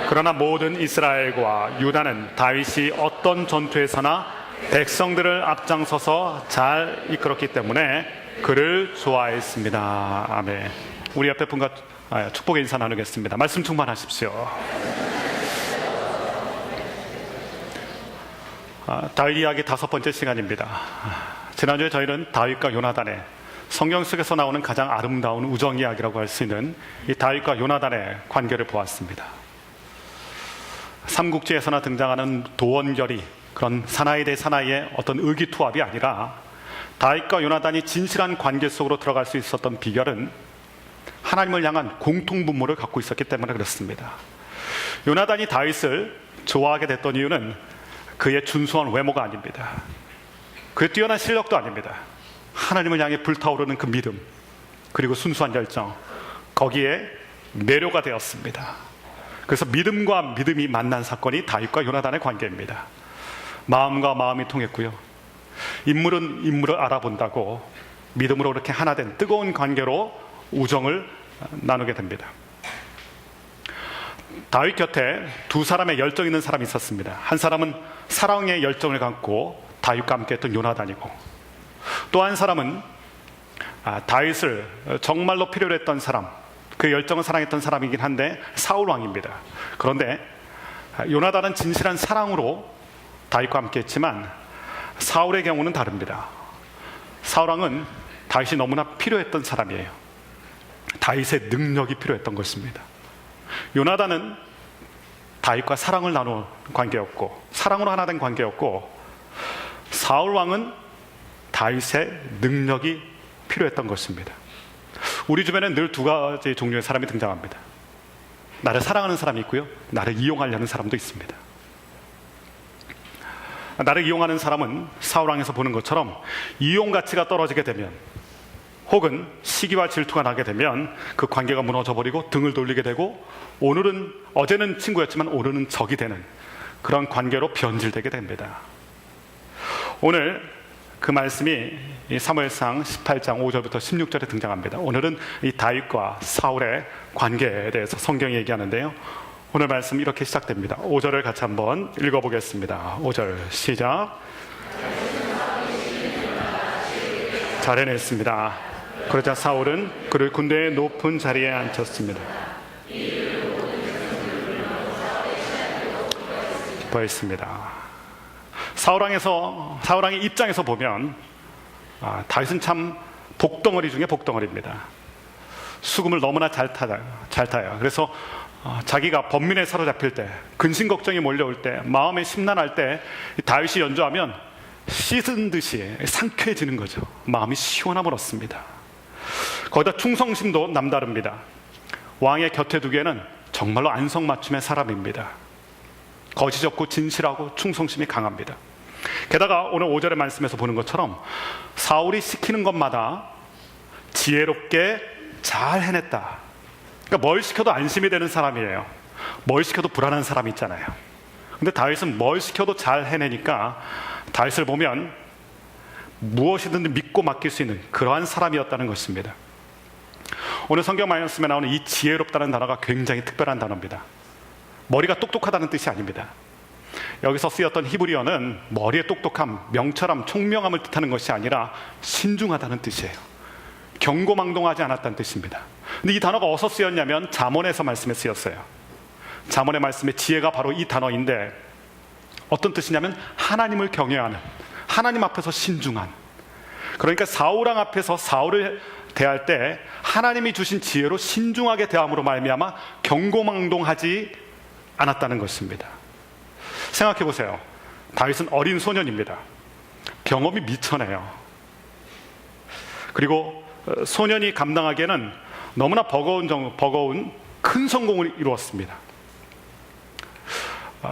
그러나 모든 이스라엘과 유다는 다윗이 어떤 전투에서나 백성들을 앞장서서 잘 이끌었기 때문에 그를 좋아했습니다. 아멘. 우리 앞에 분과 축복의 인사 나누겠습니다. 말씀 충만하십시오. 다윗 이야기 5번째 시간입니다. 지난주에 저희는 다윗과 요나단의 성경 속에서 나오는 가장 아름다운 우정 이야기라고 할 수 있는 이 다윗과 요나단의 관계를 보았습니다. 삼국지에서나 등장하는 도원결의, 그런 사나이 대 사나이의 어떤 의기투합이 아니라 다윗과 요나단이 진실한 관계 속으로 들어갈 수 있었던 비결은 하나님을 향한 공통분모를 갖고 있었기 때문에 그렇습니다. 요나단이 다윗을 좋아하게 됐던 이유는 그의 준수한 외모가 아닙니다. 그의 뛰어난 실력도 아닙니다. 하나님을 향해 불타오르는 그 믿음, 그리고 순수한 열정, 거기에 매료가 되었습니다. 그래서 믿음과 믿음이 만난 사건이 다윗과 요나단의 관계입니다. 마음과 마음이 통했고요, 인물은 인물을 알아본다고 믿음으로 이렇게 하나 된 뜨거운 관계로 우정을 나누게 됩니다. 다윗 곁에 2사람의 열정 있는 사람이 있었습니다. 한 사람은 사랑의 열정을 갖고 다윗과 함께 했던 요나단이고, 또 한 사람은 다윗을 정말로 필요로 했던 사람, 그 열정을 사랑했던 사람이긴 한데 사울 왕입니다. 그런데 요나단은 진실한 사랑으로 다윗과 함께 했지만 사울의 경우는 다릅니다. 사울 왕은 다윗이 너무나 필요했던 사람이에요. 다윗의 능력이 필요했던 것입니다. 요나단은 다윗과 사랑을 나눈 관계였고 사랑으로 하나 된 관계였고, 사울 왕은 다윗의 능력이 필요했던 것입니다. 우리 주변에 늘 두 가지 종류의 사람이 등장합니다. 나를 사랑하는 사람이 있고요, 나를 이용하려는 사람도 있습니다. 나를 이용하는 사람은 사울 왕에서 보는 것처럼 이용 가치가 떨어지게 되면, 혹은 시기와 질투가 나게 되면 그 관계가 무너져버리고 등을 돌리게 되고, 어제는 친구였지만 오늘은 적이 되는 그런 관계로 변질되게 됩니다. 오늘 그 말씀이 이 사무엘상 18장 5절부터 16절에 등장합니다. 오늘은 이 다윗과 사울의 관계에 대해서 성경이 얘기하는데요, 오늘 말씀 이렇게 시작됩니다. 5절을 같이 한번 읽어보겠습니다. 5절 시작. 잘 해냈습니다. 그러자 사울은 그를 군대의 높은 자리에 앉혔습니다. 기뻐했습니다. 사울왕의 입장에서 보면 다윗은 참 복덩어리 중에 복덩어리입니다. 수금을 너무나 잘 타요. 그래서 자기가 번민에 사로잡힐 때, 근심 걱정이 몰려올 때, 마음에 심란할 때 다윗이 연주하면 씻은 듯이 상쾌해지는 거죠. 마음이 시원함을 얻습니다. 거기다 충성심도 남다릅니다. 왕의 곁에 두기에는 정말로 안성맞춤의 사람입니다. 거짓 없고 진실하고 충성심이 강합니다. 게다가 오늘 5절의 말씀에서 보는 것처럼 사울이 시키는 것마다 지혜롭게 잘 해냈다. 그러니까 뭘 시켜도 안심이 되는 사람이에요. 뭘 시켜도 불안한 사람이 있잖아요. 근데 다윗은 뭘 시켜도 잘 해내니까 다윗을 보면 무엇이든 믿고 맡길 수 있는 그러한 사람이었다는 것입니다. 오늘 성경 말씀에 나오는 이 지혜롭다는 단어가 굉장히 특별한 단어입니다. 머리가 똑똑하다는 뜻이 아닙니다. 여기서 쓰였던 히브리어는 머리의 똑똑함, 명철함, 총명함을 뜻하는 것이 아니라 신중하다는 뜻이에요. 경고망동하지 않았다는 뜻입니다. 근데 이 단어가 어디서 쓰였냐면 잠언에서 말씀에 쓰였어요. 잠언의 말씀에 지혜가 바로 이 단어인데, 어떤 뜻이냐면 하나님을 경외하는, 하나님 앞에서 신중한. 그러니까 사울왕 앞에서 사울을 대할 때 하나님이 주신 지혜로 신중하게 대함으로 말미암아 경고망동하지 않았다는 것입니다. 생각해 보세요. 다윗은 어린 소년입니다. 경험이 미천해요. 그리고 소년이 감당하기에는 너무나 버거운 큰 성공을 이루었습니다.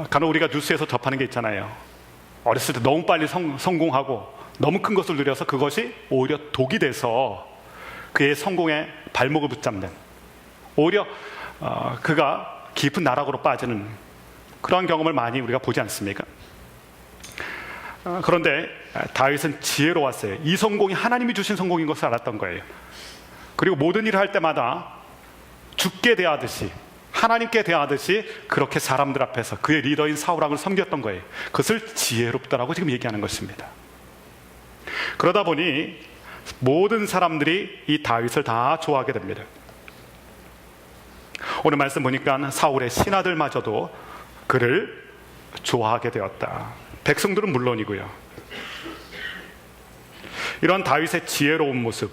간혹 우리가 뉴스에서 접하는 게 있잖아요. 어렸을 때 너무 빨리 성공하고 너무 큰 것을 누려서 그것이 오히려 독이 돼서 그의 성공에 발목을 붙잡는, 오히려 그가 깊은 나락으로 빠지는 그러한 경험을 많이 우리가 보지 않습니까? 그런데 다윗은 지혜로웠어요. 이 성공이 하나님이 주신 성공인 것을 알았던 거예요. 그리고 모든 일을 할 때마다 주께 대하듯이, 하나님께 대하듯이 그렇게 사람들 앞에서 그의 리더인 사울왕을 섬겼던 거예요. 그것을 지혜롭다라고 지금 얘기하는 것입니다. 그러다 보니 모든 사람들이 이 다윗을 다 좋아하게 됩니다. 오늘 말씀 보니까 사울의 신하들마저도 그를 좋아하게 되었다. 백성들은 물론이고요. 이런 다윗의 지혜로운 모습,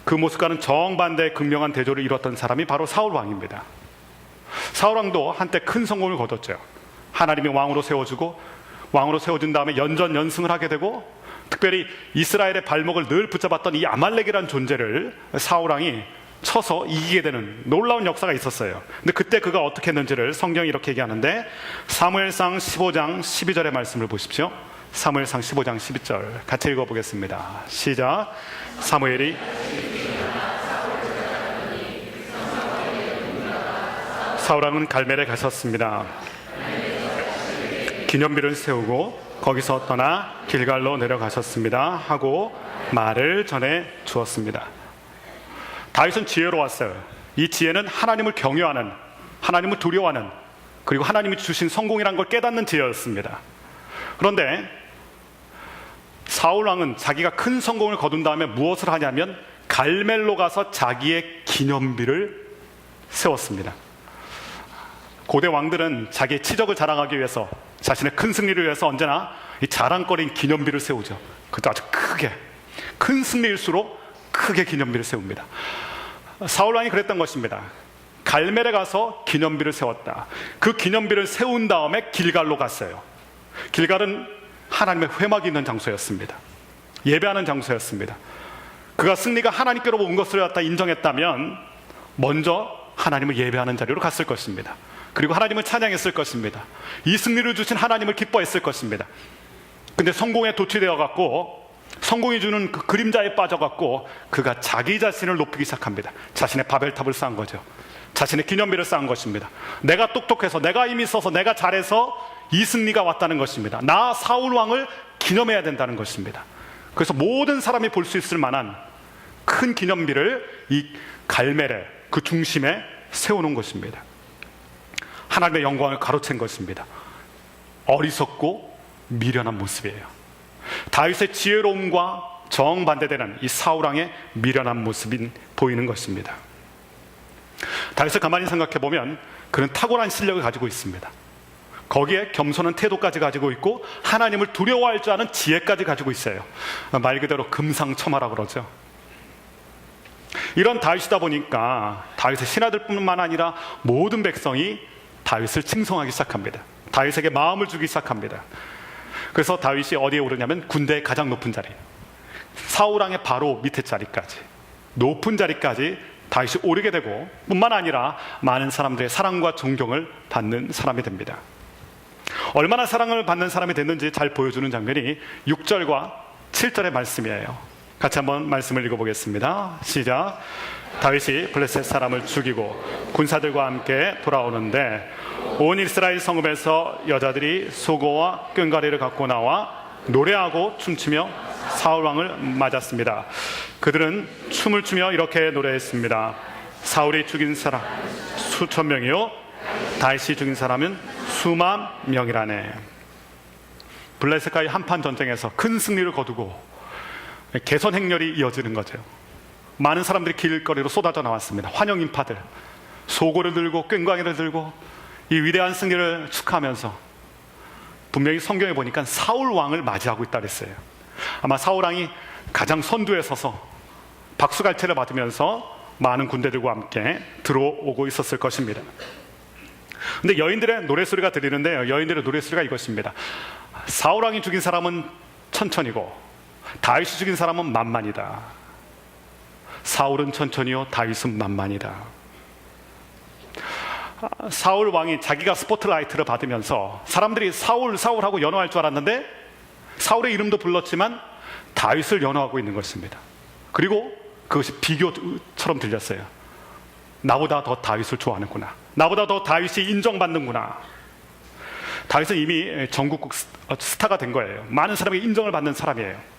그 모습과는 정반대의 극명한 대조를 이뤘던 사람이 바로 사울왕입니다. 사울왕도 한때 큰 성공을 거뒀죠. 하나님이 왕으로 세워주고, 왕으로 세워준 다음에 연전연승을 하게 되고, 특별히 이스라엘의 발목을 늘 붙잡았던 이 아말렉이라는 존재를 사울왕이 쳐서 이기게 되는 놀라운 역사가 있었어요. 근데 그때 그가 어떻게 했는지를 성경이 이렇게 얘기하는데, 사무엘상 15장 12절의 말씀을 보십시오. 사무엘상 15장 12절 같이 읽어보겠습니다. 시작. 사무엘이 사울왕은 갈멜에 가셨습니다. 기념비를 세우고 거기서 떠나 길갈로 내려가셨습니다 하고 말을 전해 주었습니다. 다윗은 지혜로웠어요. 이 지혜는 하나님을 경외하는, 하나님을 두려워하는, 그리고 하나님이 주신 성공이란 걸 깨닫는 지혜였습니다. 그런데 사울왕은 자기가 큰 성공을 거둔 다음에 무엇을 하냐면 갈멜로 가서 자기의 기념비를 세웠습니다. 고대 왕들은 자기의 치적을 자랑하기 위해서, 자신의 큰 승리를 위해서 언제나 이 자랑거리인 기념비를 세우죠. 그것도 아주 크게, 큰 승리일수록 크게 기념비를 세웁니다. 사울왕이 그랬던 것입니다. 갈멜에 가서 기념비를 세웠다. 그 기념비를 세운 다음에 길갈로 갔어요. 길갈은 하나님의 회막이 있는 장소였습니다. 예배하는 장소였습니다. 그가 승리가 하나님께로 온 것을 갖다 인정했다면 먼저 하나님을 예배하는 자리로 갔을 것입니다. 그리고 하나님을 찬양했을 것입니다. 이 승리를 주신 하나님을 기뻐했을 것입니다. 근데 성공에 도취되어 갖고 성공이 주는 그 그림자에 빠져 갖고 그가 자기 자신을 높이기 시작합니다. 자신의 바벨탑을 쌓은 거죠. 자신의 기념비를 쌓은 것입니다. 내가 똑똑해서, 내가 힘이 있어서, 내가 잘해서 이 승리가 왔다는 것입니다. 나 사울 왕을 기념해야 된다는 것입니다. 그래서 모든 사람이 볼 수 있을 만한 큰 기념비를 이 갈멜의 그 중심에 세워놓은 것입니다. 하나님의 영광을 가로챈 것입니다. 어리석고 미련한 모습이에요. 다윗의 지혜로움과 정반대되는 이 사울 왕의 미련한 모습이 보이는 것입니다. 다윗을 가만히 생각해 보면 그는 탁월한 실력을 가지고 있습니다. 거기에 겸손한 태도까지 가지고 있고 하나님을 두려워할 줄 아는 지혜까지 가지고 있어요. 말 그대로 금상첨화라고 그러죠. 이런 다윗이다 보니까 다윗의 신하들뿐만 아니라 모든 백성이 다윗을 칭송하기 시작합니다. 다윗에게 마음을 주기 시작합니다. 그래서 다윗이 어디에 오르냐면 군대의 가장 높은 자리, 사울 왕의 바로 밑에 자리까지, 높은 자리까지 다윗이 오르게 되고 뿐만 아니라 많은 사람들의 사랑과 존경을 받는 사람이 됩니다. 얼마나 사랑을 받는 사람이 됐는지 잘 보여주는 장면이 6절과 7절의 말씀이에요. 같이 한번 말씀을 읽어보겠습니다. 시작. 다윗이 블레셋 사람을 죽이고 군사들과 함께 돌아오는데 온 이스라엘 성읍에서 여자들이 소고와 꽹과리를 갖고 나와 노래하고 춤추며 사울 왕을 맞았습니다. 그들은 춤을 추며 이렇게 노래했습니다. 사울이 죽인 사람 수천 명이요 다윗이 죽인 사람은 수만 명이라네. 블레셋과의 한판 전쟁에서 큰 승리를 거두고 개선 행렬이 이어지는 거죠. 많은 사람들이 길거리로 쏟아져 나왔습니다. 환영 인파들, 소고를 들고 꽹과리를 들고 이 위대한 승리를 축하하면서 분명히 성경에 보니까 사울 왕을 맞이하고 있다 그랬어요. 아마 사울 왕이 가장 선두에 서서 박수갈채를 받으면서 많은 군대들과 함께 들어오고 있었을 것입니다. 근데 여인들의 노래소리가 들리는데요, 여인들의 노래소리가 이것입니다. 사울 왕이 죽인 사람은 천천히고 다윗이 죽인 사람은 만만이다. 사울은 천천히요 다윗은 만만이다. 사울 왕이 자기가 스포트라이트를 받으면서 사람들이 사울 사울하고 연호할 줄 알았는데 사울의 이름도 불렀지만 다윗을 연호하고 있는 것입니다. 그리고 그것이 비교처럼 들렸어요. 나보다 더 다윗을 좋아하는구나, 나보다 더 다윗이 인정받는구나. 다윗은 이미 전국국 스타가 된 거예요. 많은 사람에게 인정을 받는 사람이에요.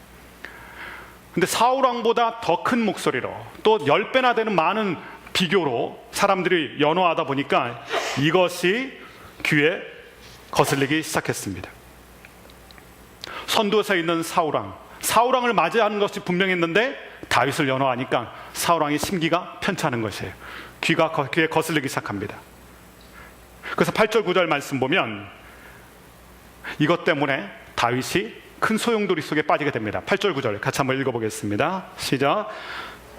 근데 사울 왕보다 더 큰 목소리로 또 10배나 되는 많은 비교로 사람들이 연호하다 보니까 이것이 귀에 거슬리기 시작했습니다. 선두에 서 있는 사울 왕을 맞이하는 것이 분명했는데 다윗을 연호하니까 사울 왕의 심기가 편찮은 것이에요. 귀에 거슬리기 시작합니다. 그래서 8절 9절 말씀 보면 이것 때문에 다윗이 큰 소용돌이 속에 빠지게 됩니다. 8절 9절 같이 한번 읽어보겠습니다. 시작.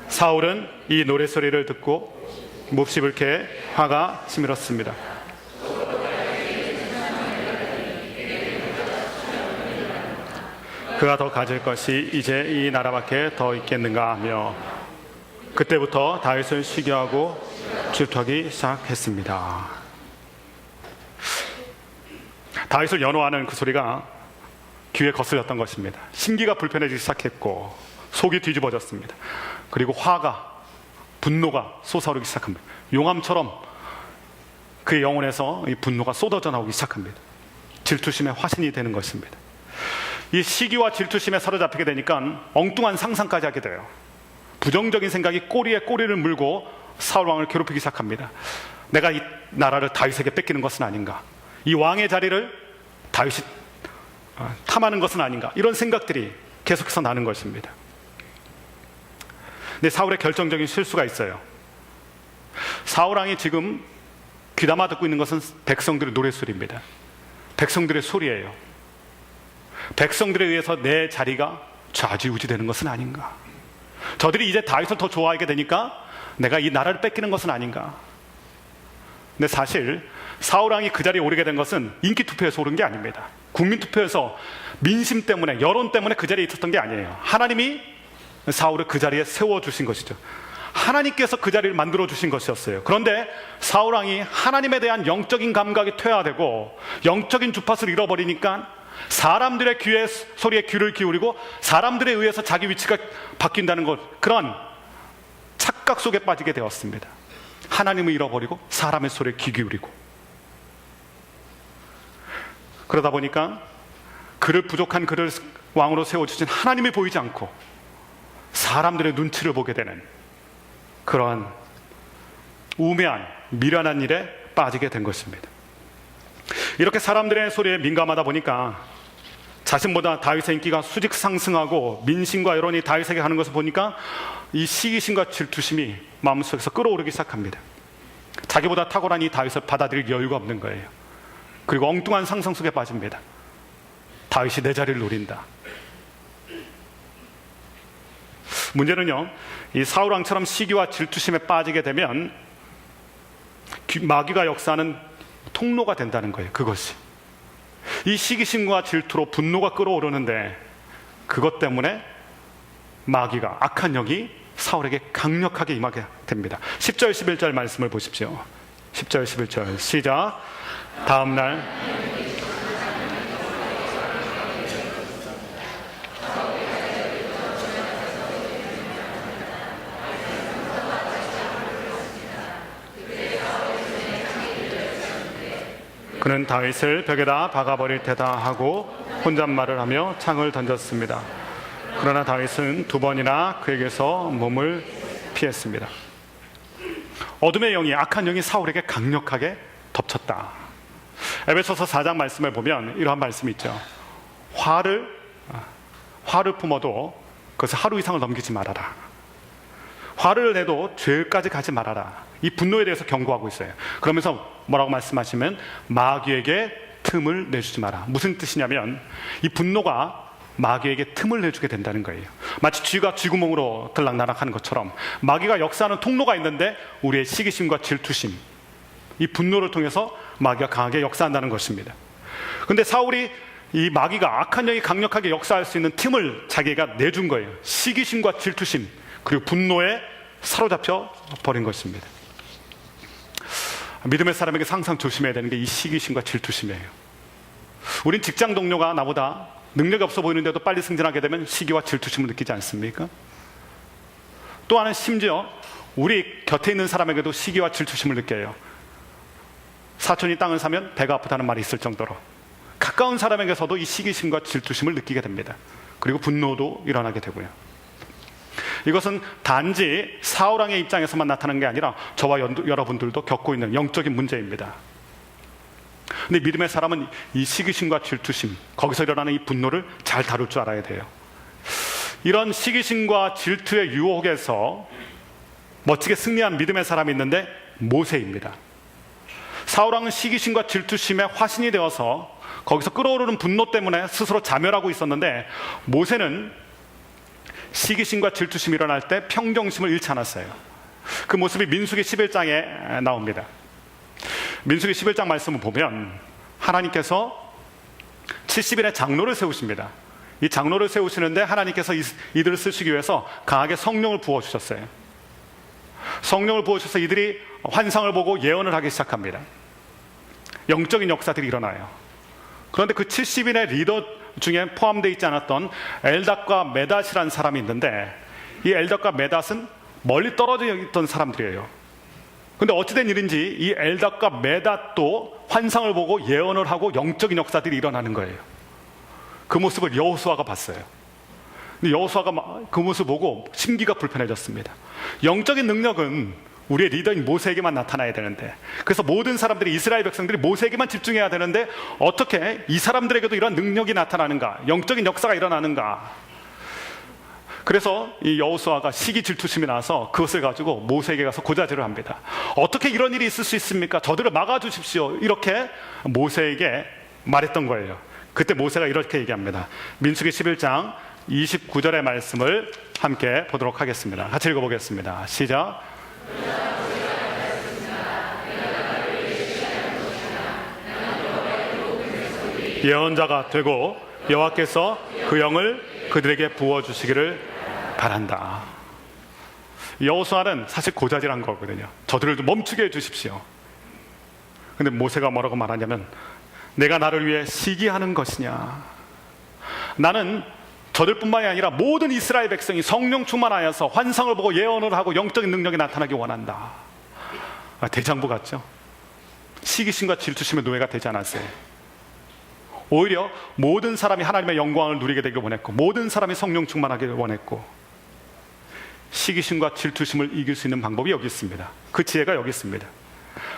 사울은 이 노래소리를 듣고 몹시 캐 화가 치밀었습니다. 그가 더 가질 것이 이제 이 나라밖에 더 있겠는가 하며 그때부터 다윗을 시기하고 질투하기 시작했습니다. 다윗을 연호하는 그 소리가 귀에 거슬렸던 것입니다. 심기가 불편해지기 시작했고 속이 뒤집어졌습니다. 그리고 화가, 분노가 솟아오르기 시작합니다. 용암처럼 그의 영혼에서 이 분노가 쏟아져 나오기 시작합니다. 질투심의 화신이 되는 것입니다. 이 시기와 질투심에 사로잡히게 되니까 엉뚱한 상상까지 하게 돼요. 부정적인 생각이 꼬리에 꼬리를 물고 사울 왕을 괴롭히기 시작합니다. 내가 이 나라를 다윗에게 뺏기는 것은 아닌가, 이 왕의 자리를 다윗이 탐하는 것은 아닌가, 이런 생각들이 계속해서 나는 것입니다. 근데 사울의 결정적인 실수가 있어요. 사울 왕이 지금 귀담아 듣고 있는 것은 백성들의 노랫소리입니다. 백성들의 소리예요. 백성들에 의해서 내 자리가 좌지우지 되는 것은 아닌가, 저들이 이제 다윗을 더 좋아하게 되니까 내가 이 나라를 뺏기는 것은 아닌가, 근데 사실 사울왕이 그 자리에 오르게 된 것은 인기 투표에서 오른 게 아닙니다. 국민 투표에서 민심 때문에, 여론 때문에 그 자리에 있었던 게 아니에요. 하나님이 사울을 그 자리에 세워주신 것이죠. 하나님께서 그 자리를 만들어 주신 것이었어요. 그런데 사울왕이 하나님에 대한 영적인 감각이 퇴화되고 영적인 주파수를 잃어버리니까 사람들의 소리에 귀를 기울이고 사람들에 의해서 자기 위치가 바뀐다는 것, 그런 착각 속에 빠지게 되었습니다. 하나님을 잃어버리고 사람의 소리에 귀 기울이고, 그러다 보니까 부족한 그를 왕으로 세워주신 하나님이 보이지 않고 사람들의 눈치를 보게 되는 그러한 우매한 미련한 일에 빠지게 된 것입니다. 이렇게 사람들의 소리에 민감하다 보니까 자신보다 다윗의 인기가 수직 상승하고 민심과 여론이 다윗에게 가는 것을 보니까 이 시기심과 질투심이 마음속에서 끓어오르기 시작합니다. 자기보다 탁월한 이 다윗을 받아들일 여유가 없는 거예요. 그리고 엉뚱한 상상 속에 빠집니다. 다윗이 내 자리를 노린다. 문제는요, 이 사울왕처럼 시기와 질투심에 빠지게 되면 마귀가 역사하는 통로가 된다는 거예요. 그것이 이 시기심과 질투로 분노가 끓어오르는데, 그것 때문에 마귀가, 악한 영이 사울에게 강력하게 임하게 됩니다. 10절 11절 말씀을 보십시오. 10절 11절 시작. 다음날 그는 다윗을 벽에다 박아버릴 테다 하고 혼잣말을 하며 창을 던졌습니다. 그러나 다윗은 2번이나 그에게서 몸을 피했습니다. 어둠의 영이, 악한 영이 사울에게 강력하게 덮쳤다. 에베소서 4장 말씀을 보면 이러한 말씀이 있죠. 화를 품어도 그것을 하루 이상을 넘기지 말아라. 화를 내도 죄까지 가지 말아라. 이 분노에 대해서 경고하고 있어요. 그러면서 뭐라고 말씀하시면 마귀에게 틈을 내주지 마라. 무슨 뜻이냐면 이 분노가 마귀에게 틈을 내주게 된다는 거예요. 마치 쥐가 쥐구멍으로 들락날락하는 것처럼 마귀가 역사하는 통로가 있는데 우리의 시기심과 질투심, 이 분노를 통해서 마귀가 강하게 역사한다는 것입니다. 그런데 사울이 이 마귀가, 악한 영이 강력하게 역사할 수 있는 틈을 자기가 내준 거예요. 시기심과 질투심 그리고 분노에 사로잡혀 버린 것입니다. 믿음의 사람에게 항상 조심해야 되는 게 이 시기심과 질투심이에요. 우린 직장 동료가 나보다 능력이 없어 보이는데도 빨리 승진하게 되면 시기와 질투심을 느끼지 않습니까? 또 하나는 심지어 우리 곁에 있는 사람에게도 시기와 질투심을 느껴요. 사촌이 땅을 사면 배가 아프다는 말이 있을 정도로 가까운 사람에게서도 이 시기심과 질투심을 느끼게 됩니다. 그리고 분노도 일어나게 되고요. 이것은 단지 사울왕의 입장에서만 나타나는 게 아니라 저와 여러분들도 겪고 있는 영적인 문제입니다. 근데 믿음의 사람은 이 시기심과 질투심, 거기서 일어나는 이 분노를 잘 다룰 줄 알아야 돼요. 이런 시기심과 질투의 유혹에서 멋지게 승리한 믿음의 사람이 있는데 모세입니다. 사울왕은 시기심과 질투심에 화신이 되어서 거기서 끓어오르는 분노 때문에 스스로 자멸하고 있었는데, 모세는 시기심과 질투심이 일어날 때 평정심을 잃지 않았어요. 그 모습이 민수기 11장에 나옵니다. 민수기 11장 말씀을 보면 하나님께서 70인의 장로를 세우십니다. 이 장로를 세우시는데 하나님께서 이들을 쓰시기 위해서 강하게 성령을 부어주셨어요. 성령을 부어주셔서 이들이 환상을 보고 예언을 하기 시작합니다. 영적인 역사들이 일어나요. 그런데 그 70인의 리더 중에 포함되어 있지 않았던 엘닷과 메닷이라는 사람이 있는데, 이 엘닷과 메닷은 멀리 떨어져 있던 사람들이에요. 근데 어찌된 일인지 이 엘닷과 메닷도 환상을 보고 예언을 하고 영적인 역사들이 일어나는 거예요. 그 모습을 여호수아가 봤어요. 근데 여호수아가 그 모습을 보고 심기가 불편해졌습니다. 영적인 능력은 우리의 리더인 모세에게만 나타나야 되는데, 그래서 모든 사람들이, 이스라엘 백성들이 모세에게만 집중해야 되는데 어떻게 이 사람들에게도 이런 능력이 나타나는가, 영적인 역사가 일어나는가. 그래서 이 여호수아가 시기 질투심이 나서 그것을 가지고 모세에게 가서 고자질을 합니다. 어떻게 이런 일이 있을 수 있습니까? 저들을 막아주십시오. 이렇게 모세에게 말했던 거예요. 그때 모세가 이렇게 얘기합니다. 민수기 11장 29절의 말씀을 함께 보도록 하겠습니다. 같이 읽어보겠습니다. 시작. 예언자가 되고 여호와께서 그 영을 그들에게 부어주시기를 바란다. 여호수아는 사실 고자질한 거거든요. 저들을 좀 멈추게 해주십시오. 근데 모세가 뭐라고 말하냐면, 내가 나를 위해 시기하는 것이냐, 나는 저들뿐만이 아니라 모든 이스라엘 백성이 성령 충만하여서 환상을 보고 예언을 하고 영적인 능력이 나타나기 원한다. 대장부 같죠? 시기심과 질투심의 노예가 되지 않았어요. 오히려 모든 사람이 하나님의 영광을 누리게 되길 원했고, 모든 사람이 성령 충만하기를 원했고, 시기심과 질투심을 이길 수 있는 방법이 여기 있습니다. 그 지혜가 여기 있습니다.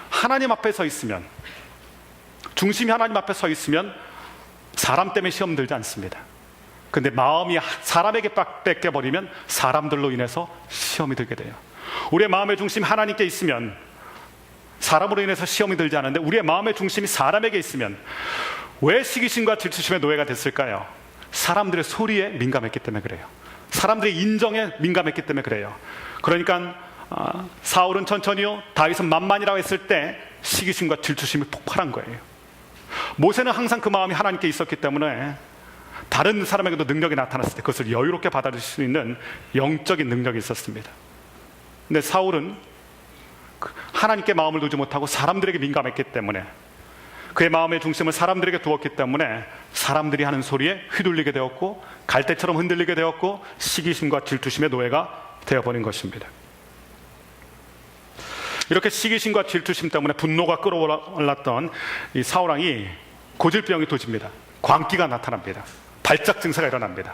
하나님 앞에 서 있으면, 중심이 하나님 앞에 서 있으면 사람 때문에 시험 들지 않습니다. 근데 마음이 사람에게 뺏겨버리면 사람들로 인해서 시험이 들게 돼요. 우리의 마음의 중심이 하나님께 있으면 사람으로 인해서 시험이 들지 않는데, 우리의 마음의 중심이 사람에게 있으면 왜 시기심과 질투심의 노예가 됐을까요? 사람들의 소리에 민감했기 때문에 그래요. 사람들의 인정에 민감했기 때문에 그래요. 그러니까 사울은 천천히요, 다윗은 만만이라고 했을 때 시기심과 질투심이 폭발한 거예요. 모세는 항상 그 마음이 하나님께 있었기 때문에 다른 사람에게도 능력이 나타났을 때 그것을 여유롭게 받아들일 수 있는 영적인 능력이 있었습니다. 근데 사울은 하나님께 마음을 두지 못하고 사람들에게 민감했기 때문에, 그의 마음의 중심을 사람들에게 두었기 때문에 사람들이 하는 소리에 휘둘리게 되었고, 갈대처럼 흔들리게 되었고, 시기심과 질투심의 노예가 되어버린 것입니다. 이렇게 시기심과 질투심 때문에 분노가 끌어올랐던 이 사울왕이 고질병이 도집니다. 광기가 나타납니다. 발작 증세가 일어납니다.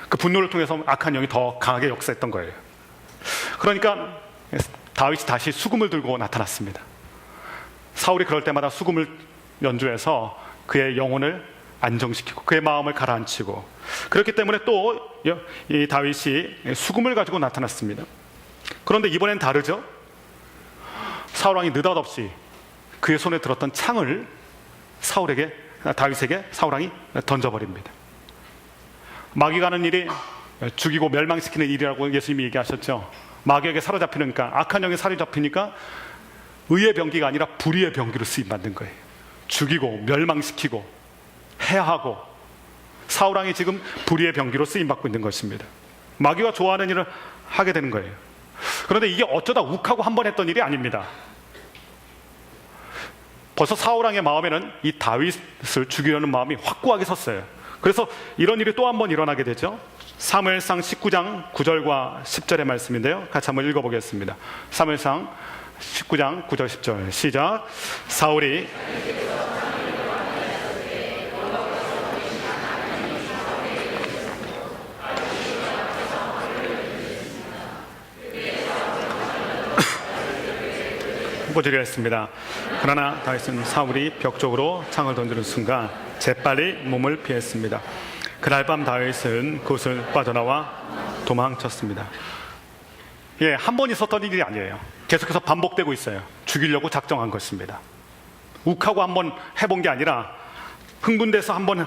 그 분노를 통해서 악한 영이 더 강하게 역사했던 거예요. 그러니까 다윗이 다시 수금을 들고 나타났습니다. 사울이 그럴 때마다 수금을 연주해서 그의 영혼을 안정시키고 그의 마음을 가라앉히고, 그렇기 때문에 또 이 다윗이 수금을 가지고 나타났습니다. 그런데 이번엔 다르죠. 사울왕이 느닷없이 그의 손에 들었던 창을 다윗에게 사울왕이 던져버립니다. 마귀가 하는 일이 죽이고 멸망시키는 일이라고 예수님이 얘기하셨죠. 마귀에게 사로잡히니까, 악한 영에 사로잡히니까 의의 병기가 아니라 불의의 병기로 쓰임 받는 거예요. 죽이고 멸망시키고 해하고, 사울왕이 지금 불의의 병기로 쓰임 받고 있는 것입니다. 마귀가 좋아하는 일을 하게 되는 거예요. 그런데 이게 어쩌다 욱하고 한 번 했던 일이 아닙니다. 벌써 사울왕의 마음에는 이 다윗을 죽이려는 마음이 확고하게 섰어요. 그래서 이런 일이 또 한 번 일어나게 되죠. 사무엘상 19장 9절과 10절의 말씀인데요, 같이 한번 읽어보겠습니다. 사무엘상 19장 9절 10절 시작. 사울이 보지리했습니다. 그러나 다윗은 사울이 벽 쪽으로 창을 던지는 순간 재빨리 몸을 피했습니다. 그날 밤 다윗은 그곳을 빠져나와 도망쳤습니다. 한 번 있었던 일이 아니에요. 계속해서 반복되고 있어요. 죽이려고 작정한 것입니다. 욱하고 한번 해본 게 아니라, 흥분돼서 한번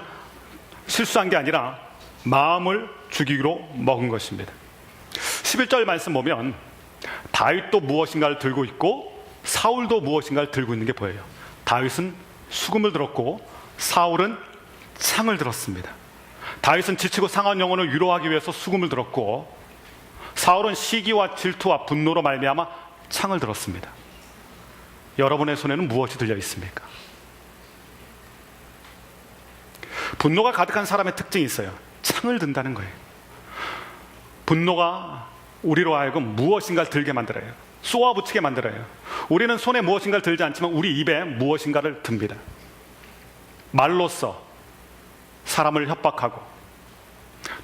실수한 게 아니라 마음을 죽이기로 먹은 것입니다. 11절 말씀 보면 다윗도 무엇인가를 들고 있고 사울도 무엇인가를 들고 있는 게 보여요. 다윗은 수금을 들었고 사울은 창을 들었습니다. 다윗은 지치고 상한 영혼을 위로하기 위해서 수금을 들었고, 사울은 시기와 질투와 분노로 말미암아 창을 들었습니다. 여러분의 손에는 무엇이 들려 있습니까? 분노가 가득한 사람의 특징이 있어요. 창을 든다는 거예요. 분노가 우리로 하여금 무엇인가를 들게 만들어요. 쏘아붙이게 만들어요. 우리는 손에 무엇인가를 들지 않지만 우리 입에 무엇인가를 듭니다. 말로써 사람을 협박하고,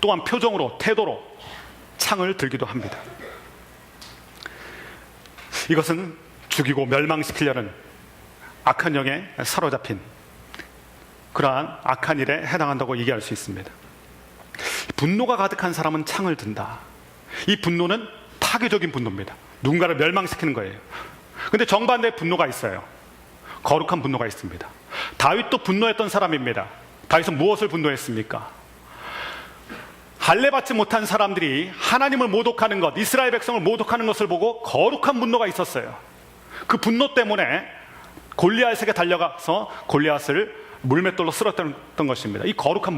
또한 표정으로, 태도로 창을 들기도 합니다. 이것은 죽이고 멸망시키려는 악한 영에 사로잡힌 그러한 악한 일에 해당한다고 얘기할 수 있습니다. 분노가 가득한 사람은 창을 든다. 이 분노는 파괴적인 분노입니다. 누군가를 멸망시키는 거예요. 근데 정반대의 분노가 있어요. 거룩한 분노가 있습니다. 다윗도 분노했던 사람입니다. 다윗은 무엇을 분노했습니까? 할례받지 못한 사람들이 하나님을 모독하는 것, 이스라엘 백성을 모독하는 것을 보고 거룩한 분노가 있었어요. 그 분노 때문에 골리앗에게 달려가서 골리앗을 물맷돌로 쓸었던 것입니다. 이 거룩한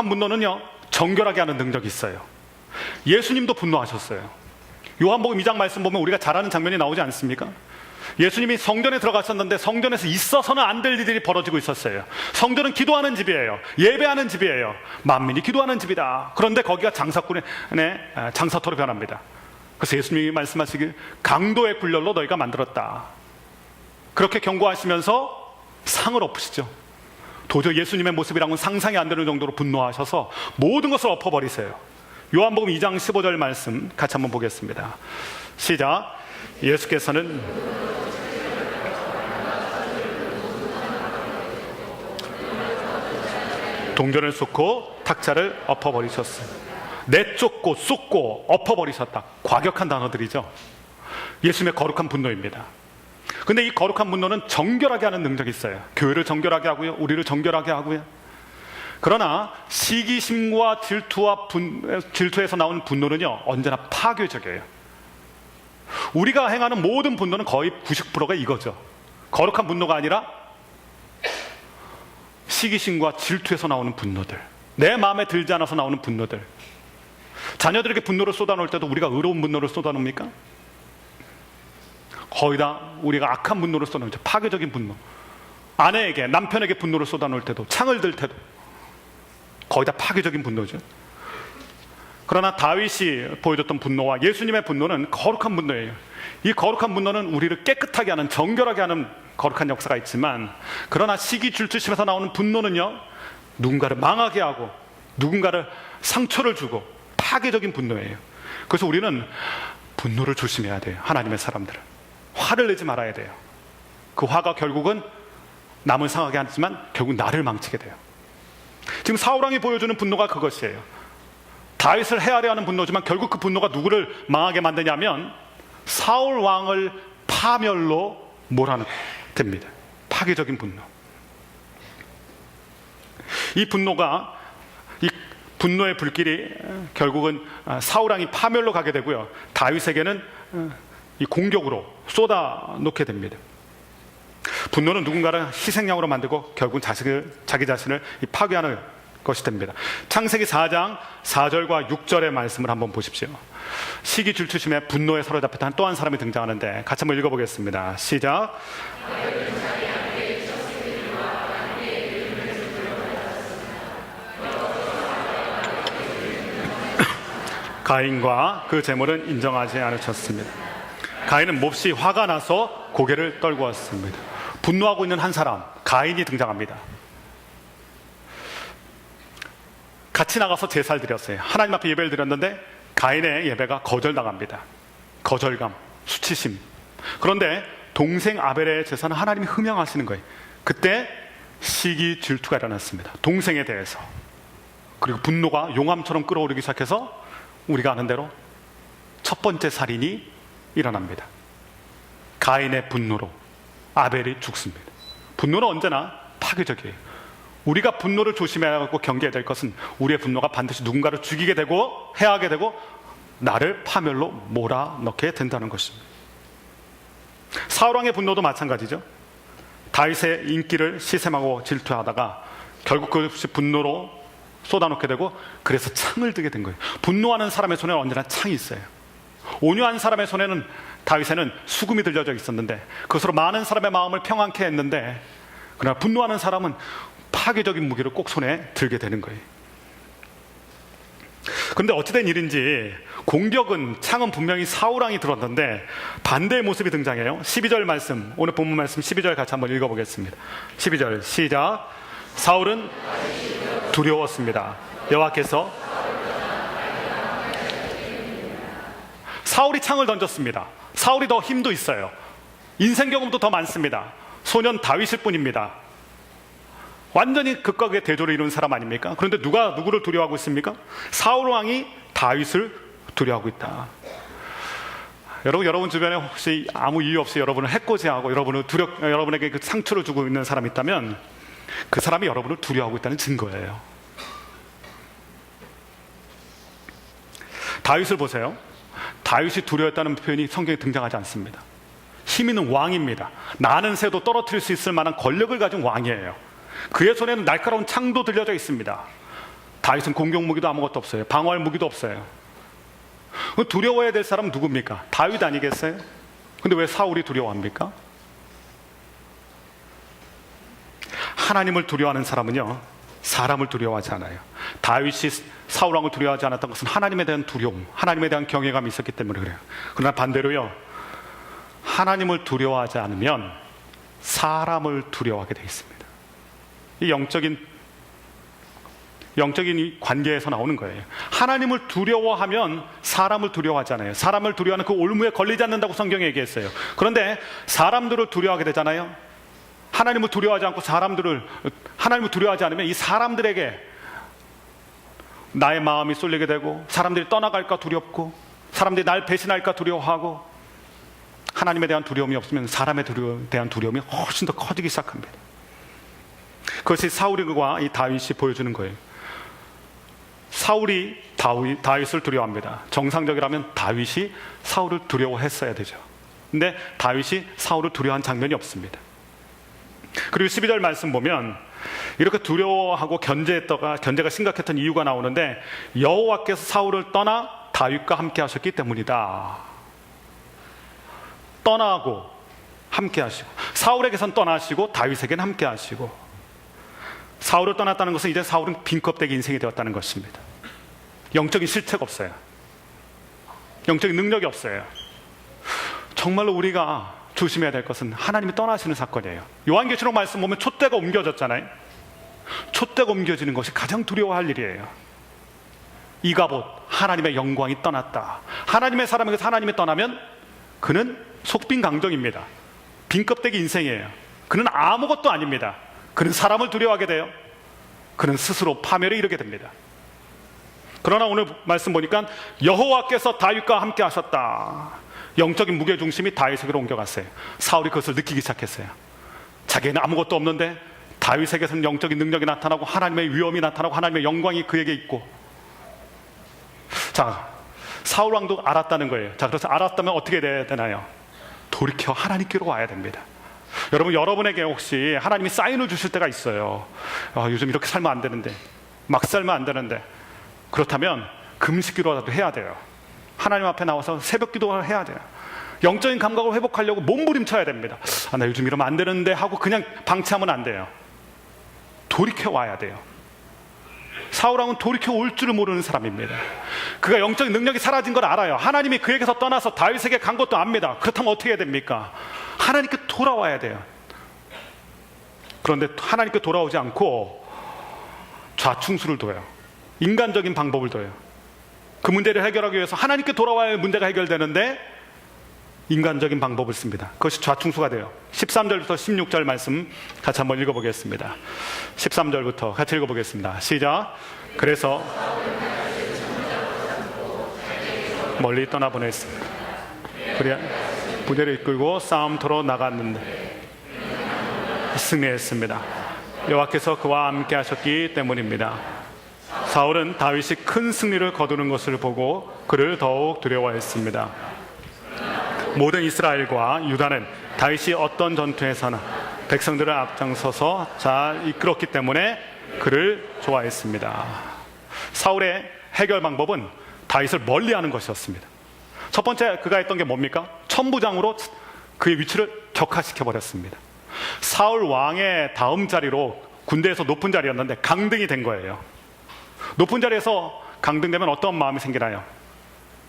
분노는요, 정결하게 하는 능력이 있어요. 예수님도 분노하셨어요. 요한복음 2장 말씀 보면 우리가 잘 아는 장면이 나오지 않습니까? 예수님이 성전에 들어가셨는데 성전에서 있어서는 안 될 일들이 벌어지고 있었어요. 성전은 기도하는 집이에요. 예배하는 집이에요. 만민이 기도하는 집이다. 그런데 거기가 장사꾼의 장사터로 변합니다. 그래서 예수님이 말씀하시길 강도의 굴렬로 너희가 만들었다. 그렇게 경고하시면서 상을 엎으시죠. 도저히 예수님의 모습이랑은 상상이 안 되는 정도로 분노하셔서 모든 것을 엎어버리세요. 요한복음 2장 15절 말씀 같이 한번 보겠습니다. 시작. 예수께서는 동전을 쏟고 탁자를 엎어버리셨어요. 내쫓고 쏟고 엎어버리셨다. 과격한 단어들이죠. 예수님의 거룩한 분노입니다. 근데 이 거룩한 분노는 정결하게 하는 능력이 있어요. 교회를 정결하게 하고요, 우리를 정결하게 하고요. 그러나 시기심과 질투에서 나오는 분노는요, 언제나 파괴적이에요. 우리가 행하는 모든 분노는 거의 90%가 이거죠. 거룩한 분노가 아니라 시기심과 질투에서 나오는 분노들, 내 마음에 들지 않아서 나오는 분노들. 자녀들에게 분노를 쏟아놓을 때도 우리가 의로운 분노를 쏟아놓습니까? 거의 다 우리가 악한 분노를 쏟아놓죠. 파괴적인 분노. 아내에게, 남편에게 분노를 쏟아놓을 때도, 창을 들 때도 거의 다 파괴적인 분노죠. 그러나 다윗이 보여줬던 분노와 예수님의 분노는 거룩한 분노예요. 이 거룩한 분노는 우리를 깨끗하게 하는, 정결하게 하는 거룩한 역사가 있지만, 그러나 시기 질투심에서 나오는 분노는요, 누군가를 망하게 하고 누군가를 상처를 주고 파괴적인 분노예요. 그래서 우리는 분노를 조심해야 돼요. 하나님의 사람들은 화를 내지 말아야 돼요. 그 화가 결국은 남을 상하게 하지만 결국 나를 망치게 돼요. 지금 사울왕이 보여주는 분노가 그것이에요. 다윗을 헤아려 하는 분노지만 결국 그 분노가 누구를 망하게 만드냐면 사울왕을 파멸로 몰아넣습니다. 파괴적인 분노. 이 분노의 불길이 결국은 사울왕이 파멸로 가게 되고요, 다윗에게는 이 공격으로 쏟아놓게 됩니다. 분노는 누군가를 희생양으로 만들고 결국은 자기 자신을 파괴하는 것이 됩니다. 창세기 4장 4절과 6절의 말씀을 한번 보십시오. 시기 질투심에 분노에 사로잡혔던 또 한 사람이 등장하는데 같이 한번 읽어보겠습니다. 시작. 가인과 그 제물은 인정하지 않으셨습니다. 가인은 몹시 화가 나서 고개를 떨고 왔습니다. 분노하고 있는 한 사람, 가인이 등장합니다. 같이 나가서 제사를 드렸어요. 하나님 앞에 예배를 드렸는데 가인의 예배가 거절당합니다. 거절감, 수치심. 그런데 동생 아벨의 제사는 하나님이 흠양하시는 거예요. 그때 시기 질투가 일어났습니다. 동생에 대해서. 그리고 분노가 용암처럼 끓어오르기 시작해서 우리가 아는 대로 첫 번째 살인이 일어납니다. 가인의 분노로 아벨이 죽습니다. 분노는 언제나 파괴적이에요. 우리가 분노를 조심해야 하고 경계해야 될 것은 우리의 분노가 반드시 누군가를 죽이게 되고 해하게 되고 나를 파멸로 몰아넣게 된다는 것입니다. 사울왕의 분노도 마찬가지죠. 다윗의 인기를 시샘하고 질투하다가 결국 그것이 분노로 쏟아놓게 되고 그래서 창을 들게 된 거예요. 분노하는 사람의 손에는 언제나 창이 있어요. 온유한 사람의 손에는, 다윗에는 수금이 들려져 있었는데 그것으로 많은 사람의 마음을 평안케 했는데, 그러나 분노하는 사람은 파괴적인 무기를 꼭 손에 들게 되는 거예요. 그런데 어찌된 일인지 공격은, 창은 분명히 사울왕이 들었는데 반대의 모습이 등장해요. 12절 말씀, 오늘 본문 말씀 12절 같이 한번 읽어보겠습니다. 12절 시작. 사울은 두려웠습니다. 여호와께서 사울이 창을 던졌습니다. 사울이 더 힘도 있어요. 인생 경험도 더 많습니다. 소년 다윗일 뿐입니다. 완전히 극과 극의 대조를 이룬 사람 아닙니까? 그런데 누가 누구를 두려워하고 있습니까? 사울 왕이 다윗을 두려워하고 있다. 여러분 주변에 혹시 아무 이유 없이 여러분을 해코지하고 여러분에게 그 상처를 주고 있는 사람이 있다면 그 사람이 여러분을 두려워하고 있다는 증거예요. 다윗을 보세요. 다윗이 두려워했다는 표현이 성경에 등장하지 않습니다. 힘 있는 왕입니다. 나는 새도 떨어뜨릴 수 있을 만한 권력을 가진 왕이에요. 그의 손에는 날카로운 창도 들려져 있습니다. 다윗은 공격 무기도 아무것도 없어요. 방어할 무기도 없어요. 두려워해야 될 사람은 누굽니까? 다윗 아니겠어요? 근데 왜 사울이 두려워합니까? 하나님을 두려워하는 사람은요, 사람을 두려워하지 않아요. 다윗이 사울왕을 두려워하지 않았던 것은 하나님에 대한 두려움, 하나님에 대한 경외감이 있었기 때문에 그래요. 그러나 반대로요, 하나님을 두려워하지 않으면 사람을 두려워하게 되어 있습니다. 이 영적인 이 관계에서 나오는 거예요. 하나님을 두려워하면 사람을 두려워하잖아요. 사람을 두려워하는 그 올무에 걸리지 않는다고 성경에 얘기했어요. 그런데 사람들을 두려워하게 되잖아요. 하나님을 두려워하지 않고 하나님을 두려워하지 않으면 이 사람들에게 나의 마음이 쏠리게 되고, 사람들이 떠나갈까 두렵고, 사람들이 날 배신할까 두려워하고, 하나님에 대한 두려움이 없으면 사람에 대한 두려움이 훨씬 더 커지기 시작합니다. 그것이 사울과 이 다윗이 보여주는 거예요. 사울이 다윗을 두려워합니다. 정상적이라면 다윗이 사울을 두려워했어야 되죠. 근데 다윗이 사울을 두려워한 장면이 없습니다. 그리고 12절 말씀 보면 이렇게 두려워하고 견제가 심각했던 이유가 나오는데, 여호와께서 사울을 떠나 다윗과 함께 하셨기 때문이다. 떠나고 함께 하시고, 사울에게선 떠나시고 다윗에게는 함께 하시고, 사울을 떠났다는 것은 이제 사울은 빈껍데기 인생이 되었다는 것입니다. 영적인 실체가 없어요. 영적인 능력이 없어요. 정말로 우리가 조심해야 될 것은 하나님이 떠나시는 사건이에요. 요한계시록 말씀 보면 촛대가 옮겨졌잖아요. 촛대가 옮겨지는 것이 가장 두려워할 일이에요. 이가봇, 하나님의 영광이 떠났다. 하나님의 사람에게서 하나님이 떠나면 그는 속빈강정입니다. 빈껍데기 인생이에요. 그는 아무것도 아닙니다. 그는 사람을 두려워하게 돼요. 그는 스스로 파멸에 이르게 됩니다. 그러나 오늘 말씀 보니까 여호와께서 다윗과 함께 하셨다. 영적인 무게중심이 다윗에게로 옮겨갔어요. 사울이 그것을 느끼기 시작했어요. 자기는 아무것도 없는데 다윗에게서는 영적인 능력이 나타나고, 하나님의 위엄이 나타나고, 하나님의 영광이 그에게 있고. 자, 사울 왕도 알았다는 거예요. 자, 그래서 알았다면 어떻게 돼야 되나요? 돌이켜 하나님께로 와야 됩니다. 여러분에게 혹시 하나님이 사인을 주실 때가 있어요. 요즘 이렇게 살면 안 되는데, 막 살면 안 되는데, 그렇다면 금식기도라도 해야 돼요. 하나님 앞에 나와서 새벽 기도를 해야 돼요. 영적인 감각을 회복하려고 몸부림쳐야 됩니다. 나 요즘 이러면 안 되는데 하고 그냥 방치하면 안 돼요. 돌이켜 와야 돼요. 사울왕은 돌이켜 올 줄을 모르는 사람입니다. 그가 영적인 능력이 사라진 걸 알아요. 하나님이 그에게서 떠나서 다윗에게 간 것도 압니다. 그렇다면 어떻게 해야 됩니까? 하나님께 돌아와야 돼요. 그런데 하나님께 돌아오지 않고 좌충수를 둬요. 인간적인 방법을 둬요. 그 문제를 해결하기 위해서 하나님께 돌아와야 문제가 해결되는데 인간적인 방법을 씁니다. 그것이 좌충수가 돼요. 13절부터 16절 말씀 같이 한번 읽어보겠습니다. 13절부터 같이 읽어보겠습니다. 시작. 그래서 멀리 떠나보냈습니다. 그래 부대를 이끌고 싸움터로 나갔는데 승리했습니다. 여호와께서 그와 함께 하셨기 때문입니다. 사울은 다윗이 큰 승리를 거두는 것을 보고 그를 더욱 두려워했습니다. 모든 이스라엘과 유다는 다윗이 어떤 전투에서나 백성들을 앞장서서 잘 이끌었기 때문에 그를 좋아했습니다. 사울의 해결 방법은 다윗을 멀리하는 것이었습니다. 첫 번째 그가 했던 게 뭡니까? 천부장으로 그의 위치를 격화시켜 버렸습니다. 사울 왕의 다음 자리로 군대에서 높은 자리였는데 강등이 된 거예요. 높은 자리에서 강등되면 어떤 마음이 생기나요?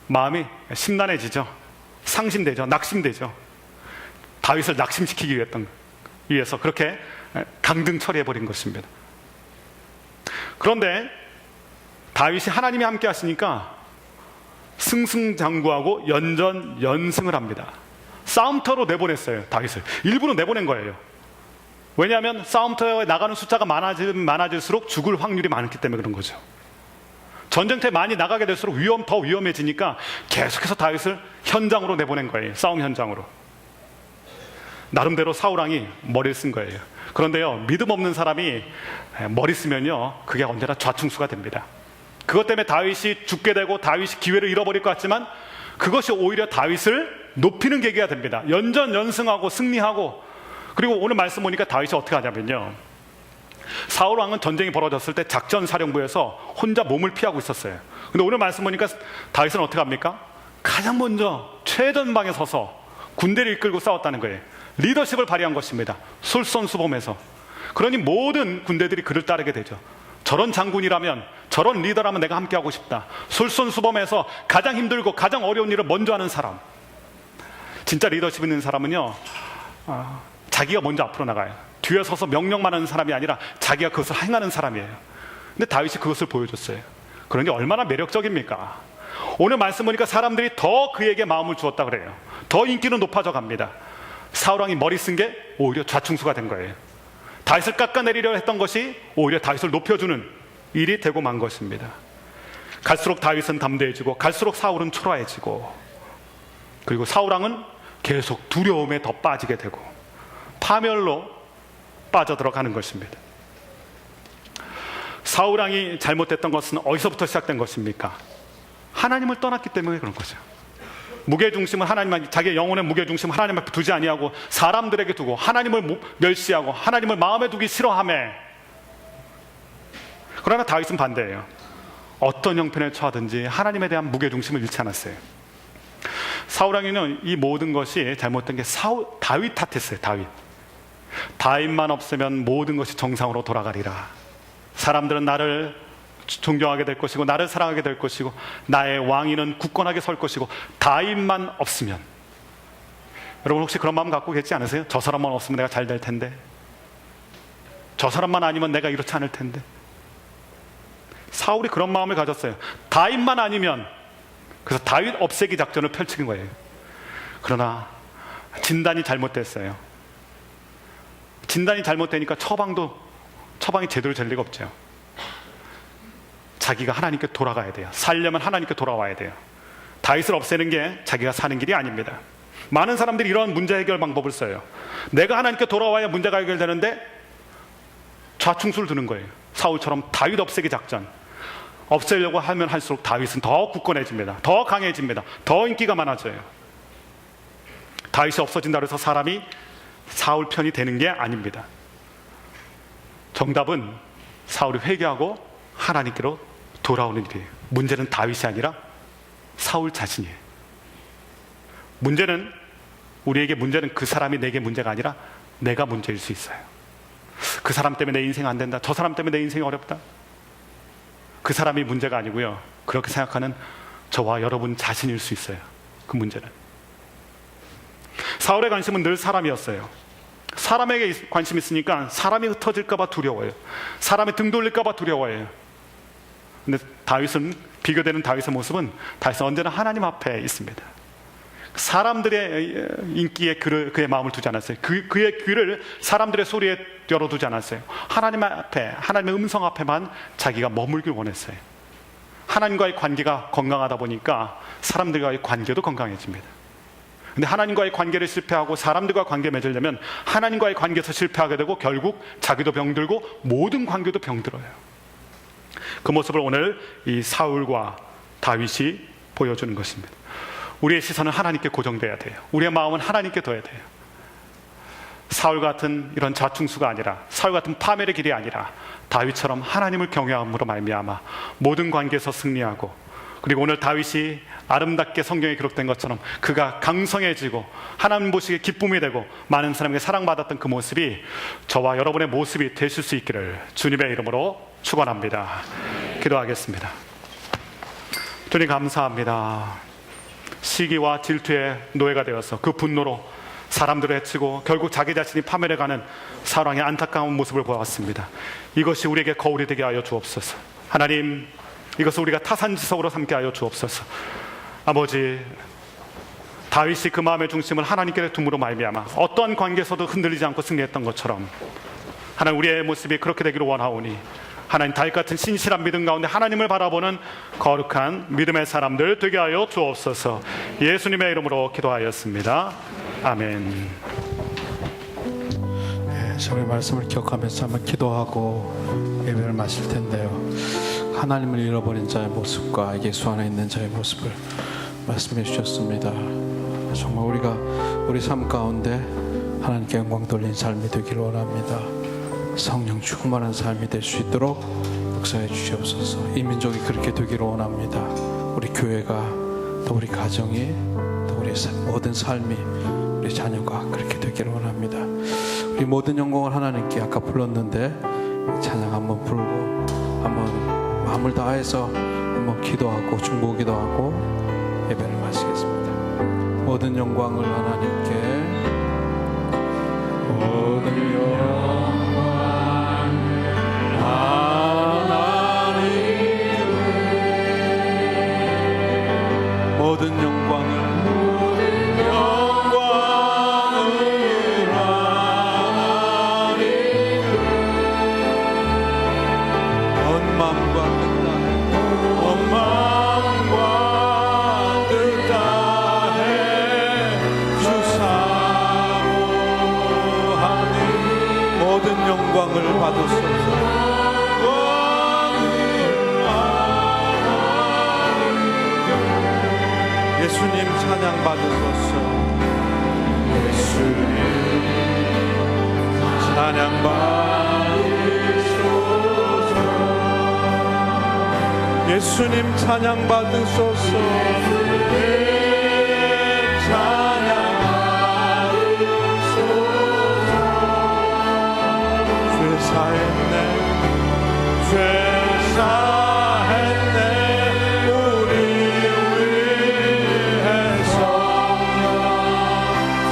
마음이 심란해지죠. 상심되죠. 낙심되죠. 다윗을 낙심시키기 위해서 그렇게 강등 처리해버린 것입니다. 그런데 다윗이 하나님이 함께 하시니까 승승장구하고 연전연승을 합니다. 싸움터로 내보냈어요. 다윗을 일부러 내보낸 거예요. 왜냐하면 싸움터에 나가는 숫자가 많아질수록 죽을 확률이 많기 때문에 그런 거죠. 전쟁터에 많이 나가게 될수록 더 위험해지니까 계속해서 다윗을 현장으로 내보낸 거예요. 싸움 현장으로. 나름대로 사울왕이 머리를 쓴 거예요. 그런데요, 믿음 없는 사람이 머리 쓰면요, 그게 언제나 좌충수가 됩니다. 그것 때문에 다윗이 죽게 되고 다윗이 기회를 잃어버릴 것 같지만 그것이 오히려 다윗을 높이는 계기가 됩니다. 연전연승하고 승리하고. 그리고 오늘 말씀 보니까 다윗이 어떻게 하냐면요, 사울 왕은 전쟁이 벌어졌을 때 작전 사령부에서 혼자 몸을 피하고 있었어요. 근데 오늘 말씀 보니까 다윗은 어떻게 합니까? 가장 먼저 최전방에 서서 군대를 이끌고 싸웠다는 거예요. 리더십을 발휘한 것입니다. 솔선수범해서. 그러니 모든 군대들이 그를 따르게 되죠. 저런 장군이라면, 저런 리더라면 내가 함께하고 싶다. 솔선수범해서 가장 힘들고 가장 어려운 일을 먼저 하는 사람. 진짜 리더십 있는 사람은요, 자기가 먼저 앞으로 나가요. 뒤에 서서 명령만 하는 사람이 아니라 자기가 그것을 행하는 사람이에요. 근데 다윗이 그것을 보여줬어요. 그러니 얼마나 매력적입니까? 오늘 말씀 보니까 사람들이 더 그에게 마음을 주었다 그래요. 더 인기는 높아져 갑니다. 사울왕이 머리 쓴 게 오히려 좌충수가 된 거예요. 다윗을 깎아내리려 했던 것이 오히려 다윗을 높여주는 일이 되고 만 것입니다. 갈수록 다윗은 담대해지고 갈수록 사울은 초라해지고, 그리고 사울왕은 계속 두려움에 더 빠지게 되고 파멸로 빠져들어가는 것입니다. 사울왕이 잘못됐던 것은 어디서부터 시작된 것입니까? 하나님을 떠났기 때문에 그런 거죠. 무게중심을 하나님만, 자기의 영혼의 무게중심을 하나님 앞에 두지 아니하고 사람들에게 두고 하나님을 멸시하고 하나님을 마음에 두기 싫어하며. 그러나 다윗은 반대예요. 어떤 형편에 처하든지 하나님에 대한 무게중심을 잃지 않았어요. 사울왕이는 이 모든 것이 잘못된 게 다윗 탓했어요. 다윗만 없으면 모든 것이 정상으로 돌아가리라. 사람들은 나를 존경하게 될 것이고 나를 사랑하게 될 것이고 나의 왕위는 굳건하게 설 것이고 다윗만 없으면. 여러분 혹시 그런 마음 갖고 계시지 않으세요? 저 사람만 없으면 내가 잘 될 텐데, 저 사람만 아니면 내가 이렇지 않을 텐데. 사울이 그런 마음을 가졌어요. 다윗만 아니면. 그래서 다윗 없애기 작전을 펼친 거예요. 그러나 진단이 잘못됐어요. 진단이 잘못되니까 처방이 제대로 될 리가 없죠. 자기가 하나님께 돌아가야 돼요. 살려면 하나님께 돌아와야 돼요. 다윗을 없애는 게 자기가 사는 길이 아닙니다. 많은 사람들이 이런 문제 해결 방법을 써요. 내가 하나님께 돌아와야 문제가 해결되는데 좌충수를 두는 거예요. 사울처럼 다윗 없애기 작전. 없애려고 하면 할수록 다윗은 더 굳건해집니다. 더 강해집니다. 더 인기가 많아져요. 다윗이 없어진다고 해서 사람이 사울 편이 되는 게 아닙니다. 정답은 사울이 회개하고 하나님께로 돌아오는 일이에요. 문제는 다윗이 아니라 사울 자신이에요. 우리에게 문제는 그 사람이 내게 문제가 아니라 내가 문제일 수 있어요. 그 사람 때문에 내 인생 안 된다, 저 사람 때문에 내 인생이 어렵다, 그 사람이 문제가 아니고요, 그렇게 생각하는 저와 여러분 자신일 수 있어요. 그 문제는. 사울의 관심은 늘 사람이었어요. 사람에게 관심이 있으니까 사람이 흩어질까 봐 두려워요. 사람이 등 돌릴까 봐 두려워해요. 근데 비교되는 다윗의 모습은 다윗은 언제나 하나님 앞에 있습니다. 사람들의 인기에 그의 마음을 두지 않았어요. 그의 귀를 사람들의 소리에 열어두지 않았어요. 하나님 앞에, 하나님의 음성 앞에만 자기가 머물길 원했어요. 하나님과의 관계가 건강하다 보니까 사람들과의 관계도 건강해집니다. 근데 하나님과의 관계를 실패하고 사람들과 관계 맺으려면 하나님과의 관계에서 실패하게 되고 결국 자기도 병들고 모든 관계도 병들어요. 그 모습을 오늘 이 사울과 다윗이 보여주는 것입니다. 우리의 시선은 하나님께 고정돼야 돼요. 우리의 마음은 하나님께 둬야 돼요. 사울 같은 이런 좌충수가 아니라, 사울 같은 파멸의 길이 아니라 다윗처럼 하나님을 경외함으로 말미암아 모든 관계에서 승리하고, 그리고 오늘 다윗이 아름답게 성경에 기록된 것처럼 그가 강성해지고 하나님 보시기에 기쁨이 되고 많은 사람에게 사랑받았던 그 모습이 저와 여러분의 모습이 되실 수 있기를 주님의 이름으로 축원합니다. 기도하겠습니다. 주님 감사합니다. 시기와 질투의 노예가 되어서 그 분노로 사람들을 해치고 결국 자기 자신이 파멸해가는 사울왕의 안타까운 모습을 보았습니다. 이것이 우리에게 거울이 되게 하여 주옵소서. 하나님, 이것을 우리가 타산지석으로 삼게 하여 주옵소서. 아버지, 다윗이 그 마음의 중심을 하나님께 둠으로 말미암아 어떠한 관계에서도 흔들리지 않고 승리했던 것처럼 하나님, 우리의 모습이 그렇게 되기를 원하오니 하나님, 다윗 같은 신실한 믿음 가운데 하나님을 바라보는 거룩한 믿음의 사람들 되게 하여 주옵소서. 예수님의 이름으로 기도하였습니다. 아멘. 저의 말씀을 기억하면서 한번 기도하고 예배를 마실 텐데요. 하나님을 잃어버린 자의 모습과 예수 안에 있는 자의 모습을 말씀해 주셨습니다. 정말 우리가 우리 삶 가운데 하나님께 영광 돌린 삶이 되기를 원합니다. 성령 충만한 삶이 될 수 있도록 역사해 주시옵소서. 이 민족이 그렇게 되기를 원합니다. 우리 교회가, 또 우리 가정이, 또 우리 모든 삶이, 우리 자녀가 그렇게 되기를 원합니다. 우리 모든 영광을 하나님께 아까 불렀는데 찬양 한번 부르고 한번 마음을 다해서 한번 기도하고 중보 기도하고 예배를 마치겠습니다. 모든 영광을 하나님께, 모든 영광 하나님께, 모든 영광을 영광을 받으소서. 예수님 찬양 받으소서. 예수님 찬양 받으소서. 예수님 찬양 받으소서. 죄사했네 우리 위해서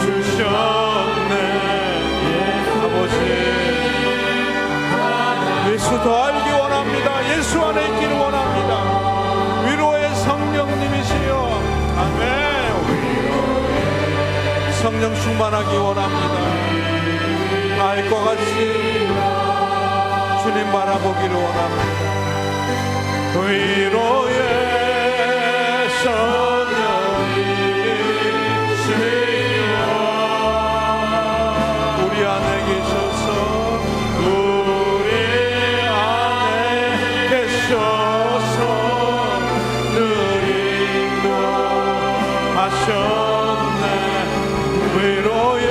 주셨네. 아버지, 예수 더 알기 원합니다. 예수 안에 있기를 원합니다. 위로의 성령님이시여. 아멘. 성령 충만하기 원합니다. 알것 같이 주님 바라보기를 원합니다. 위로의 성령이시여 우리 안에 계셔서 우리 안에 계셔서 늘 인도하셨네. 위로의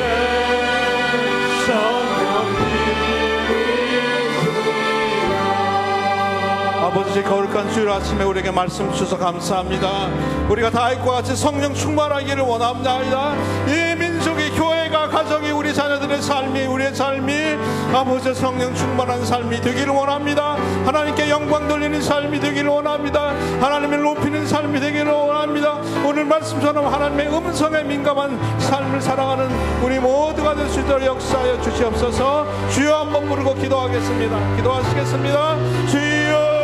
아버지, 거룩한 주일 아침에 우리에게 말씀 주셔서 감사합니다. 우리가 다윗과 같이 성령 충만하기를 원합니다. 이 민족이, 교회가, 가정이, 우리 자녀들의 삶이, 우리의 삶이 아버지 성령 충만한 삶이 되기를 원합니다. 하나님께 영광 돌리는 삶이 되기를 원합니다. 하나님을 높이는 삶이 되기를 원합니다. 오늘 말씀처럼 하나님의 음성에 민감한 삶을 살아가는 우리 모두가 될 수 있도록 역사하여 주시옵소서. 주여 한번 부르고 기도하겠습니다. 기도하시겠습니다. 주여,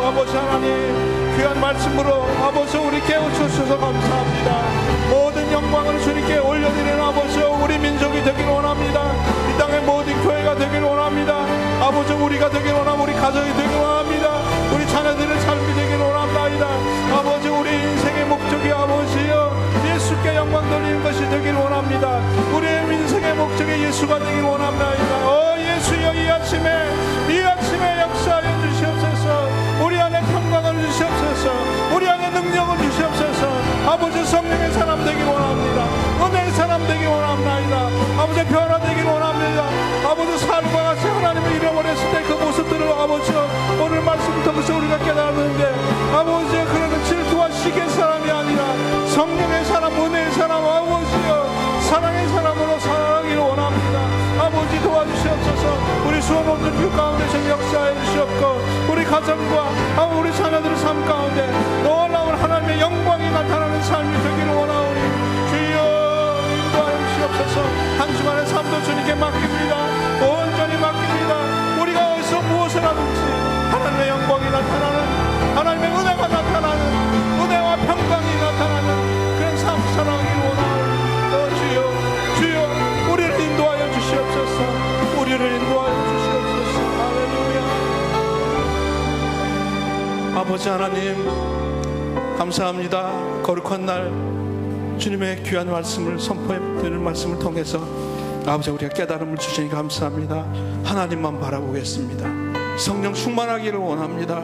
아버지 하나님, 귀한 말씀으로 아버지 우리 깨우쳐주셔서 감사합니다. 모든 영광을 주님께 올려드리는 아버지, 우리 민족이 되기를 원합니다. 이 땅의 모든 교회가 되기를 원합니다. 아버지, 우리가 되기를 원하고 우리 가정이 되기를 원합니다. 우리 자녀들의 삶이 되기를 원합니다. 아버지, 우리 인생의 목적이 아버지여 예수께 영광 돌리는 것이 되기를 원합니다. 우리의 인생의 목적이 예수가 되기를 원합니다. 예수여, 이 아침에 역사하여 주시옵소서. 우리 안에 평강을 주시옵소서. 우리 안에 능력을 주시옵소서. 아버지, 성령의 사람 되기를 원합니다. 은혜의 사람 되기를 원합니다. 아버지, 변화되기를 원합니다. 아버지, 삶과 같이 하나님을 잃어버렸을 때 그 모습들을 아버지 오늘 말씀 통해서 우리가 깨달았는데 아버지, 그런 질투와 시기의 사람이 아니라 성령의 사람, 은혜의 사람, 아버지여 사랑의 사람으로 살아가기를 원합니다. 아버지, 도와주시옵소서. 우리 수원 온전교 가운데 좀 역사해 주시옵고 우리 가정과 우리 자녀들의 삶 가운데 놀라운 하나님의 영광이 나타나는 삶이 되기를 원하오니 주여 인도하여 주시옵소서. 한 주간의 삶도 주님께 맡깁니다. 온전히 맡깁니다. 우리가 어디서 무엇을 하든지 하나님의 영광이 나타나는, 하나님의 은혜가 나타나는, 은혜와 평강이 나타나는 그런 삶 살아가기를 원하오니 주여 우리를 인도하여 주시옵소서. 우리를 인도하여 주시옵소서. 할렐루야. 아버지 하나님, 감사합니다. 거룩한 날 주님의 귀한 말씀을 선포해 드리는 말씀을 통해서 아버지, 우리가 깨달음을 주시니 감사합니다. 하나님만 바라보겠습니다. 성령 충만하기를 원합니다.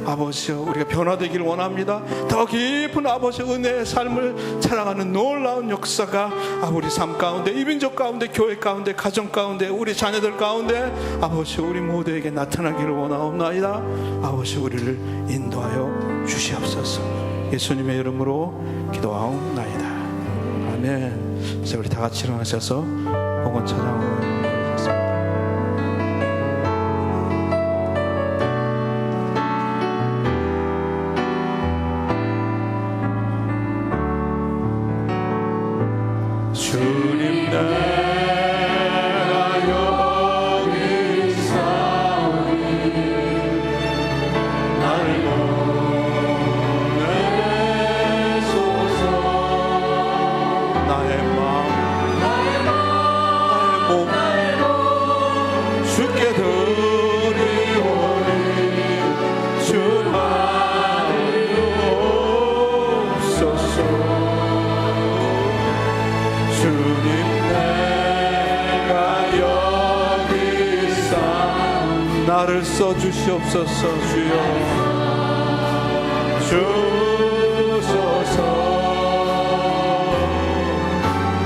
아버지여 우리가 변화되길 원합니다. 더 깊은 아버지 은혜의 삶을 자랑하는 놀라운 역사가 우리 삶 가운데, 이 민족 가운데, 교회 가운데, 가정 가운데, 우리 자녀들 가운데 아버지 우리 모두에게 나타나기를 원하옵나이다. 아버지 우리를 인도하여 주시옵소서. 예수님의 이름으로 기도하옵나이다. 아멘. 이제 우리 다 같이 일어나셔서 복원 찬양을 드리겠습니다. 주님 내가 여기 있사오니 나를 보내소서. 나의 마음 나의 몸 주께 드리오니 주 받으옵소서. 주님 내가 여기 있사 나를 써주시옵소서. 주여 주소서.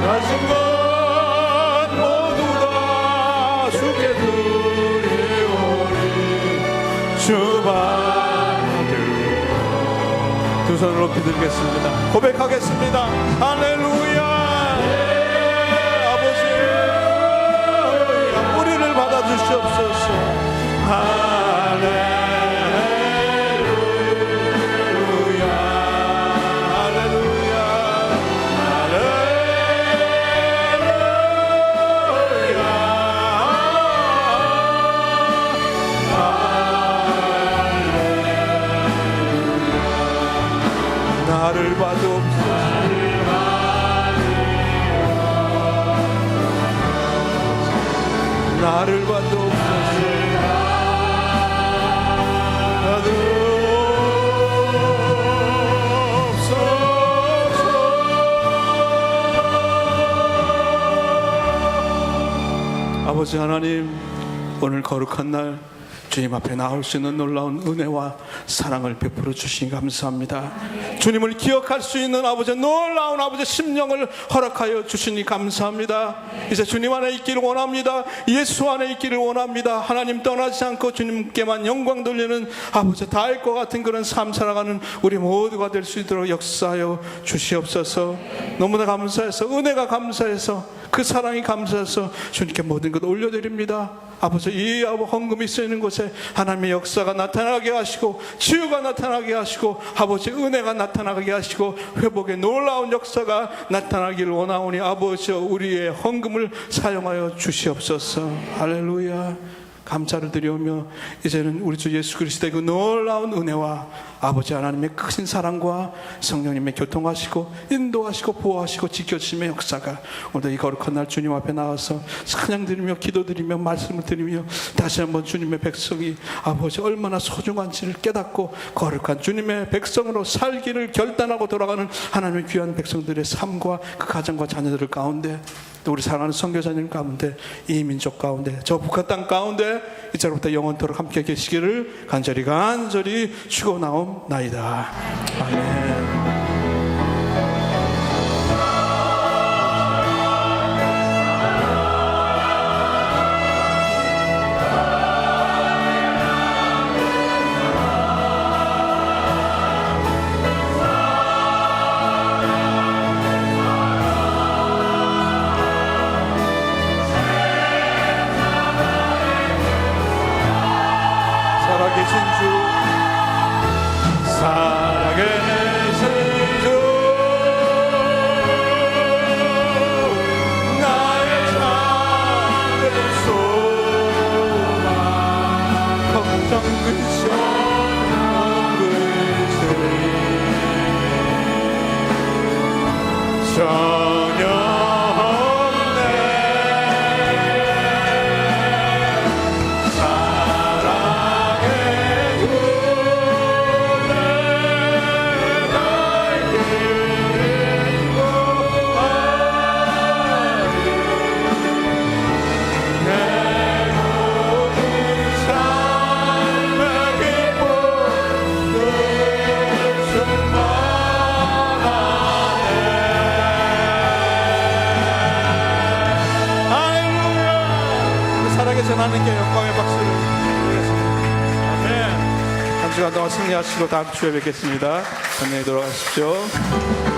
가진 것 모두 다 주께 드리오니 주 받으. 두 손을 높이 들겠습니다. 고백하겠습니다. 할렐루야. 주시옵소서. 할렐루야 할렐루야 할렐루야. 나를 받옵소서. 나를 받옵소서. 아버지 하나님, 오늘 거룩한 날 주님 앞에 나올 수 있는 놀라운 은혜와 사랑을 베풀어 주시니 감사합니다. 주님을 기억할 수 있는 아버지 놀라운 아버지 심령을 허락하여 주시니 감사합니다. 이제 주님 안에 있기를 원합니다. 예수 안에 있기를 원합니다. 하나님 떠나지 않고 주님께만 영광 돌리는 아버지 다윗과 같은 그런 삶 살아가는 우리 모두가 될 수 있도록 역사하여 주시옵소서. 너무나 감사해서, 은혜가 감사해서, 그 사랑이 감사해서 주님께 모든 것 올려드립니다. 아버지, 이 헌금이 쓰이는 곳에 하나님의 역사가 나타나게 하시고, 치유가 나타나게 하시고, 아버지 은혜가 나타나게 하시고, 회복의 놀라운 역사가 나타나기를 원하오니 아버지 우리의 헌금을 사용하여 주시옵소서. 할렐루야. 감사를 드리오며 이제는 우리 주 예수 그리스도의 그 놀라운 은혜와 아버지 하나님의 크신 사랑과 성령님의 교통하시고 인도하시고 보호하시고 지켜주심의 역사가 오늘 이 거룩한 날 주님 앞에 나와서 찬양드리며 기도드리며 말씀을 드리며 다시 한번 주님의 백성이 아버지 얼마나 소중한지를 깨닫고 거룩한 주님의 백성으로 살기를 결단하고 돌아가는 하나님의 귀한 백성들의 삶과 그 가정과 자녀들 가운데, 또 우리 사랑하는 선교사님 가운데, 이 민족 가운데, 저 북한 땅 가운데 이제로부터 영원토록 함께 계시기를 간절히 축원하옵나이다. 아멘. 하나님께 영광의 박수를 드리겠습니다. 아멘. 한 주간 동안 승리하시고 다음 주에 뵙겠습니다. 안녕히 돌아가십시오.